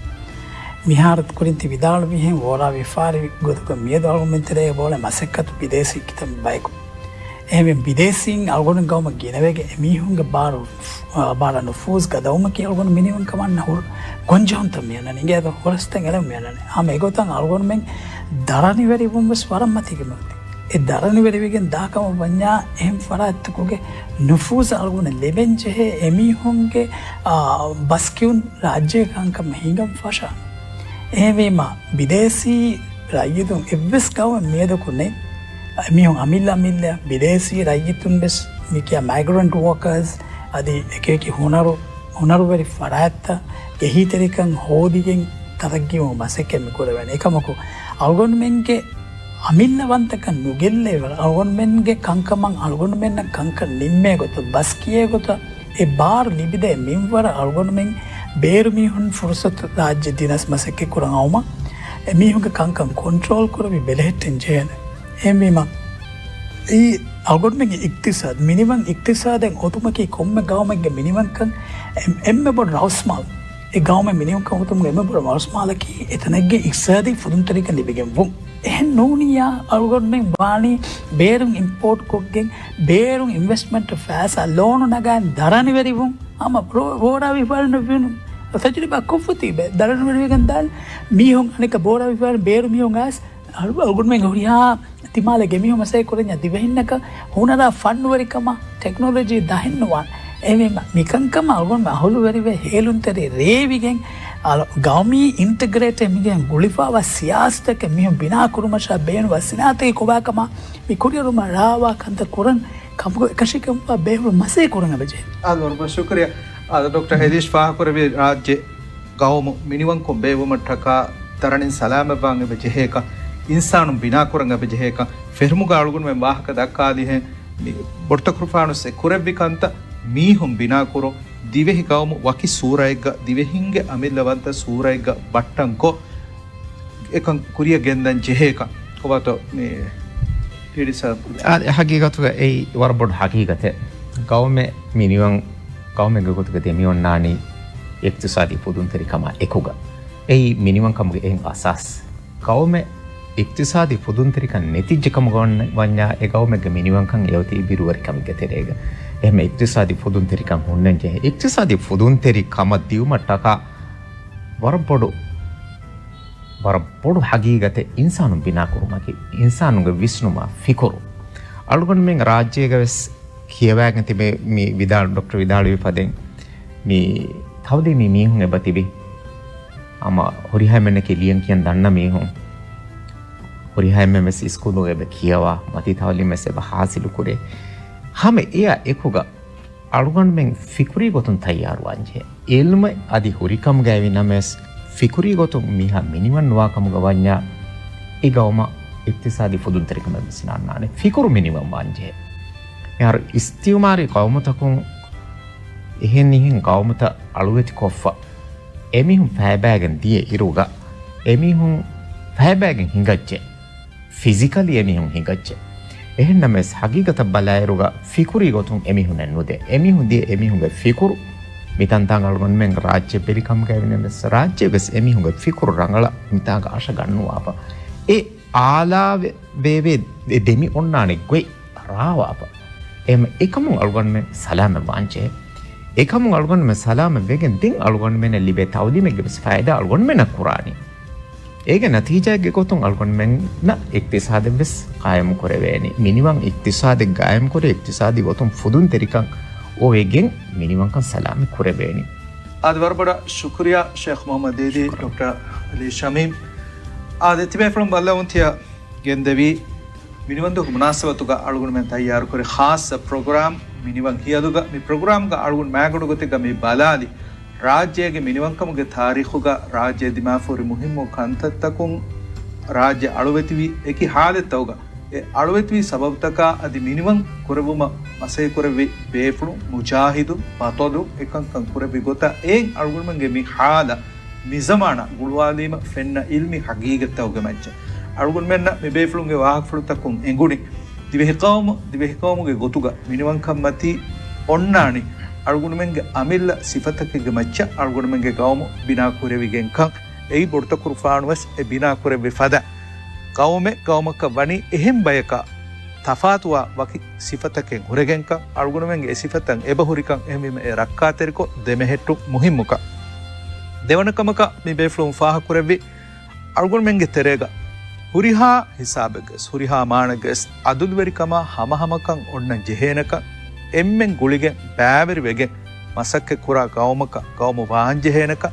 මිහාරත් කුරින්ති විදාල විහෙන් වෝරා විෆාරි ගොතුක මියද අල්ගොන්තරේ බෝල මසෙක්කතු විදේශී කිතම් බයිකු එහෙම විදේශීන් අල්ගොන් ගවම ගෙනවගේ මිහුන්ගේ බාර නුෆූස් ගදවම කි අල්ගොන් මිනිවන් කමන්න හොල් ගොන්ජොන්ත මියන නිගේ අද හොරස්තෙන් එල මියනනේ ආම ඒගොතන් අල්ගොන් මෙන් දරණි වෙරි වුම්බස් වරම් මතිකම ඒ දරණි වෙරවිගෙන් දාකම වඤ්ඤා එහෙම් ෆරාත්තුගේ නුෆූස් අල්ගුණ ලෙබෙන්ජෙ එමිහුන්ගේ බස්කියුන් රාජ්‍යකාංකම හිඟම් ෆෂා එහෙමම විදේශී රාජ්‍යතුන් එවස් ගව මියදකුනේ එමිහුන් අමිල්ල විදේශී රාජ්‍යතුන් බස් මිකියා මයිග්‍රන්ට් වර්කර්ස් අදී එකේකි හොනරු වෙරි ෆරාත්ත එහිතරිකන් හෝදිගෙන් තරග්ගියෝ මසකෙම කරවන එකමකෝ අල්ගොන් මෙන්ගේ අමිල්ලවන්තක නුගෙල්ලේවල අල්ගොන්මෙන්ගේ කංකමං අල්ගොන්මෙන්න කංක නිම්මේ ගොත බස් කියේ ගොත ඒ බාර් ලිබිදේ මින්වර අල්ගොන්මෙන් බේරුමිහුන් ෆුර්සත් රාජ්‍ය දිනස් මසකේ කුරන් අවම එමිහුන්ගේ කංකම් කොන්ට්‍රෝල් කරවි බෙලෙහෙටෙන් ජේන එමිම ඒ අල්ගොන්මෙන්ගේ ඉක්තිසාද මිනිවන් ඉක්තිසාදෙන් ඔතුමකී කොම්ම ගවමගේ මිනිවන්කන් එම්ම බොඩ රවස්මල් ඒ ගවම මිනිවන්කන් ඔතුමගේ එම්ම බොඩ රවස්මලකී එතනගේ ඉක්සාදී ෆුදුන්තරික ලිබිගෙන් වුම් එහෙන් නෝනියා අල්ගොන්මෙන් වානි බේරුම් ඉම්පෝර්ට් කොග්ගෙන් බේරුම් ඉන්වෙස්ට්මන්ට් ෆෑස ලෝන නගන් දරණි වෙරිවුම් අම බෝරා විපාරන වෙනු තජරිබ කොෆති බේ දරණි වෙරිගෙන් දාල් මීහොන් අනික බෝරා විපාරන බේරු මීහොන් ආස් අල්ගොන්මෙන් හොරියා තිමාලේ ගෙමිහොම සයි කරඤ්ඤ දිවෙහින්නක හුනරා ෆන් වරිකම ටෙක්නොලොජි දහින්නවන් එමෙ මිකංකම අල්ගොන්ම අහලු වෙරිවේ හේලුන්තරේ රේවිගෙන් ගෞමී ඉන්ටග්‍රේට මිගෙන් ගුලිපාව සියාස්තක මිහුම් බිනා කුරුමශා බේනු වසිනාතේ කොබාකම මිකුරියරුම රාවා කන්ත කුරන් කම්කු එකශිකම් බේහු මසේ කුරන් බජේ අල්වර්බ ශුක්‍රියා डॉक्टर हरीश फाहकुरवी राज्य गाँव मिनिवं को बेवमठका तरणी सलाम बांगे बजेका इंसान बिना कुरंग बजेका फिरमुगा अड़गुन में वाहक दक्कादी हैं බොට්ටකුරුපානුසේ කුරෙබ්විකන්ත මීහුම් බිනාකුරු දිවෙහි ගවමු වකි සූරයිග දිවෙහින්ගේ අමිල්ලවන්ත සූරයිග බට්ටන්කෝ එකන් කුරිය ගෙන්දන් ජෙහේක කොබත මේ හිරිස ಹಕೀಗತುಗ ಏ ವರಬೊಡ್ ಹಕೀಗತೆ ಗೌಮೆ ಮಿನಿವಂ ಗೌಮೆ ಗಗುತುಗತೆ ಮಿಯೊನ್ನಾನಿ ಇಕ್ತಿಸಾದಿ ಪುದುಂತರಿ ಕಮ ಎಕುಗ ಏ ಮಿನಿವಂ ಕಮಗೆ ಏನ್ ಅಸಾಸ್ ಗೌಮೆ ಇಕ್ತಿಸಾದಿ ಪುದುಂತರಿ ಕನ್ ನೆತಿಜ್ಜ ಕಮಗೊಂಡ ವನ್ಯಾ ಎ ಗೌಮೆಗೆ ಮಿನಿವಂ ಕಂ ಯವತಿ ಬಿರುವರಿ ಕಮಗೆ ತೆರೆಗ එහෙම ඉක්තිසාදි පුදුන්තරිකම් හොන්නන් ජේ ඉක්තිසාදි පුදුන්තරිකම දියුමට්ටක වරපොඩු හගීගත ඉන්සානුම් බිනා කුරුමකි ඉන්සානුගේ විස්නුම ෆිකුරු අලුගොන් මෙන් රාජ්‍යයක වෙස් කියවෑගෙන තිබේ මේ විදාල් ඩොක්ටර් විදාල් විපදෙන් මේ තවද මේ මීහුන් එබතිබි අම හොරිහැමෙන කෙලියන් කියන් දන්න මීහුන් හොරිහැමෙ මෙස් ඉස්කුලු එබ කියවා මති තවලි මෙස් එබ හාසිලු කුරේ ಹಮೆ ಎಯ ಎಕುಗ ಅಳುಗಂಡ್ ಮೆಂಗ್ ಫಿಕುರಿ ಗೊತ್ತುನ್ ತಯ್ಯಾರು ಅಂಜೆ ಎಲ್ಮ ಅದಿ ಹುರಿಕಮ್ ಗಾವಿ ನಮೆಸ್ ಫಿಕುರಿ ಗೊತ್ತು ಮಿಹ ಮಿನಿವನ್ ವಾ ಕಮುಗ ವನ್ಯ ಇಗವಮ ಇಕ್ತಿಸಾದಿ ಫುದುನ್ ತರಿಕಮ ಬಿಸಿನಾನೆ ಫಿಕುರು ಮಿನಿವಂ ಅಂಜೆ ಯಾರು ಇಸ್ತಿಯುಮಾರಿ ಕೌಮತಕು එහෙන් නිහින් කවමත අලුවෙති කොෆ්ෆ එමිහුන් ෆෑබෑගෙන් දිය ඉරුග එමිහුන් ෆෑබෑගෙන් හිඟච්චේ ෆිසිකලි එමිහුන් හිඟච්චේ එහෙන් නමස් හගීගත බලයරුග ෆිකුරි ගොතුන් එමිහුන් නුදේ එමිහුන් දී එමිහුන්ගේ ෆිකුරු මිතන්තං අලුගොන් මෙන් රාජ්‍ය පිළිකම් කැවිනෙමස් රාජ්‍ය වෙස් එමිහුන්ගේ ෆිකුරු රංගල මිතාග ආශ ගන්නවා ඒ ආලා වේවේ දෙමි ඔන්නානේ ගොයි රාවාප එම එකමුන් අලුගොන් මෙන් සලාම වංචේ එකමුන් අලුගොන් මෙන් සලාම වෙගෙන් දින් අලුගොන් මෙන් ලිබේ තවදි මෙගෙස් ෆයිදා අලුගොන් මෙන් කුරානි ඒක නතිජාගේ කොතුන් අලුගොන් මෙන් න ඉක්තිසාද වෙස් කායම කරවේනි මිනිවන් ඉක්තිසාද ගායම් කර ඉක්තිසාදි ගොතුන් ෆුදුන් තරිකන් ඕගෙන් මිනිවන් කන් සලාම කරවේනි ආද වරබඩ ಶುಕ್ರಿಯಾ ಶೇಖ್ ಮೊಹಮ್ಮದ್ ದೇದಿ ಡಾಕ್ಟರ್ ಅಲಿ ಶಮೀಮ್ ಆದ ತಿಬೆ ಫ್ರಮ್ ಬಲ್ಲವಂತಿಯ ಗೆಂದವಿ මිනිවන්ද මුනාසවතුග අලුගුණ මෙන් තයාරු කර ખાસ ප්‍රෝග්‍රෑම් මිනිවන් හියදුග මේ ප්‍රෝග්‍රෑම් ග අලුගුණ මෑගඩු ගතිග මේ බලාලි ರಾಜ್ಯಗೆ ಮಿನಿವಂಕಮಗೆ ತಾರೀಖುಗ ರಾಜ್ಯ ದಿಮಾಫುರಿ ಮುಹಿಮ್ಮು ಕಂತತ್ತಕುಂ ರಾಜ್ಯ ಅಳುವೆತಿವಿ ಏಕಿ ಹಾಲೆತ್ತವುಗ ಎ ಅಳುವೆತಿವಿ ಸಬಬ್ತಕ ಅದಿ ಮಿನಿವಂ ಕುರವುಮ ಮಸೆ ಕುರವಿ ಬೇಫುಳು ಮುಜಾಹಿದು ಪತೋದು ಏಕಂಕಂ ಕುರವಿ ಗೊತ್ತ ಏನ್ ಅಳುಗುಳ್ಮಂಗೆ ಮಿ ಹಾಲ ಮಿಜಮಾಣ ಗುಳುವಾಲೀಮ ಫೆನ್ನ ಇಲ್ಮಿ ಹಗೀಗತ್ತವುಗ ಮಜ್ಜ ಅಳುಗುಳ್ ಮೆನ್ನ ಮಿ ಬೇಫುಳುಂಗೆ ವಾಹಕ್ಫುಳು ತಕ್ಕುಂ ಎಂಗುಣಿ ದಿವೆಹಿಕೌಮುಗೆ ಗೊತುಗ ಮಿನಿವಂಕಂ ಮತಿ ಒಣ್ಣಾಣಿ ಅಳುಗುಣಮೆಂಗೆ ಅಮಿಲ್ಲ ಸಿಫತಕ್ಕೆ ಮಚ್ಚ ಅಳುಗುಣಮೆಂಗೆ ಗೌಮು ಬಿನಾ ಕುರೆವಿಗೆಂ ಕಂ ಎಯಿ ಬೊಡ್ತ ಕುರ್ಫಾಣುವಸ್ ಎ ಬಿನಾ ಕುರೆವಿ ಫದ ಗೌಮೆ ಗೌಮಕ್ಕ ವಣಿ ಎಹೆಂ ಬಯಕ ತಫಾತುವ ವಕಿ ಸಿಫತಕ್ಕೆ ಹುರೆಗೆಂ ಕಂ ಅಳುಗುಣಮೆಂಗೆ ಎ ಸಿಫತಂ ಎಬಹುರಿಕಂ ಎಹೆಮಿಮ ಎ ರಕ್ಕಾತೆರಿಕೊ ದೆಮೆහෙಟ್ಟು ಮುಹಿಮ್ಮುಕ දෙවනකමක මේ බේෆ්ලුම් ෆාහ කුරෙවි අල්ගොන්මෙන්ගේ තෙරේග හුරිහා හිසාබෙගස් හුරිහා මානගස් අදුල්වරිකම හමහමකන් ඔන්න ජෙහේනක එම්මෙන් ගුලිගෙන් බෑවරි වෙගෙන් මසක්ක කුරා ගෞමක ගෞම වාන් ජෙහේනක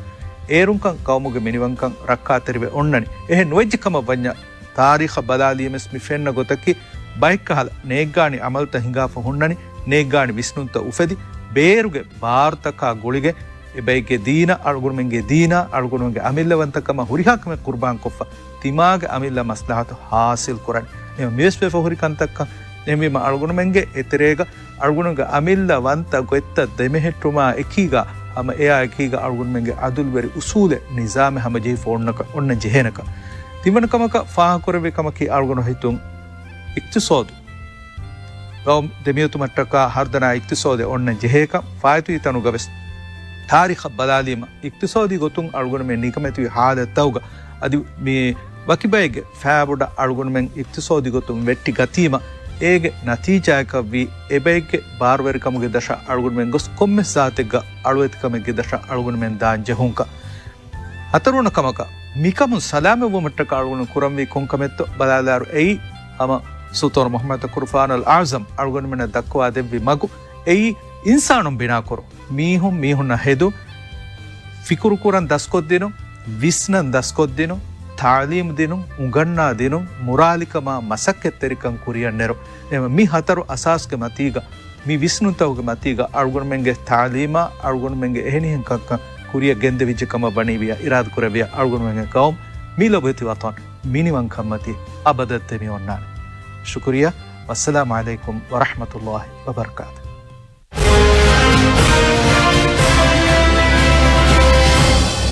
ඒරුන්කන් ගෞමුගේ මිනිවන්කන් රක්කාතරිවෙ ඔන්නනි එහෙ නොෙජ්ජකම වඤ්ඤා තාරිඛ බලාලියමස් මිෆෙන්න ගොතකි බයිකහල නේග්ගානි අමල්ත හිඟාෆ හොන්නනි නේග්ගානි විස්නුන්ත උෆෙදි බේරුගේ ಭಾರತಕ ගුලිගෙ එබැයිගේ දීන අල්ගොන්මෙන්ගේ දීන අල්ගොන්මෙන්ගේ අමිල්ලවන්තකම හුරිහාකම කුර්බාන් කොෆ තිමාගේ අමිල්ල මස්ලහත හාසිල් කරන් එම මිස්පෙ හුරිකන්තක එමෙම අල්ගොන්මෙන්ගේ එතරේග අල්ගොන්මෙන්ගේ අමිල්ලවන්ත ගොත්ත දෙමෙහෙට්ටුමා එකීගා අම එයා එකීගා අල්ගොන්මෙන්ගේ අදුල්වරි උසූලෙ නිසාම හැම ජී ෆෝන්නක ඔන්න ජෙහෙනක තිමනකමක ෆාහ කරවෙකම කි අල්ගොන හිතුම් ඉක්තිසෝදු ගෞම් දෙමියතු මට්ටක හර්දනා ඉක්තිසෝදේ ඔන්න ජෙහෙක ෆායතු ඉතනු ගවස් ತಾರೀಖ ಬಲಾಲಿಮ ಇಕ್ತಿಸಾದಿ ಗೊತ್ತುಂ ಅಳುಗುಣಮೆನ್ ನಿಕಮೆತಿ ಹಾದತ್ತೌಗ ಅದು ಮೇ ವಕಿಬೈಗೆ ಫ್ಯಾಬುಡ ಅಳುಗುಣಮೆನ್ ಇಕ್ತಿಸಾದಿ ಗೊತ್ತುಂ ವೆಟ್ಟಿ ಗತೀಮ ಏಗೆ ನತೀಜಾಯಕವಿ ಎಬೈಗೆ ಬಾರ್ವರಿಕಮಗೆ ದಶ ಅಳುಗುಣಮೆನ್ ಗೊಸ್ ಕೊಮ್ಮೆ ಸಾತೆಗ ಅಳುವೆತಿಕಮೆಗೆ ದಶ ಅಳುಗುಣಮೆನ್ ದಾಂಜೆ ಹುಂಕ ಹತರುಣ ಕಮಕ ಮಿಕಮು ಸಲಾಮೆ ಮಟ್ಟಕ ಅಳುಗುಣ ಕುರಂವಿ ಕೊಂಕಮೆತ್ತು ಬಲಾಲಾರು ಎಯಿ ಅಮ ಸುತೋರ್ ಮೊಹಮ್ಮದ್ ಕುರ್ಫಾನ್ ಅಲ್ ಆಜಮ್ ಅಳುಗುಣಮೆನ ದಕ್ಕವಾ ದೆವ್ವಿ ಮಗು ಎಯಿ ඉන්සානුම් බිනා කොරු මීහුම් මීහුන්න හෙදු ෆිකුරු කුරන් දස්කොත් දිනු විස්නන් දස්කොත් දිනු තාලීම් දිනු උගන්නා දිනු මුරාලිකමා මසක්කෙත්තරිකන් කුරියන් නෙරු එම මි හතරු අසාස්ක මතීග මි විස්නුතවගේ මතීග අල්ගොන්මෙන්ගේ තාලීමා අල්ගොන්මෙන්ගේ එහෙනිහෙන් කක්ක කුරිය ගෙන්ද විජ්ජකම බණීවිය ඉරාද කුරවිය අල්ගොන්මෙන්ගේ කවුම් මි ලොබෙති වතන් මිනිවන් කම්මති අබදත්තේ මි ඔන්නාන ಶುಕ್ರಿಯಾ वस्सलामु अलैकुम वरहमतुल्लाहि वबरकातुहू.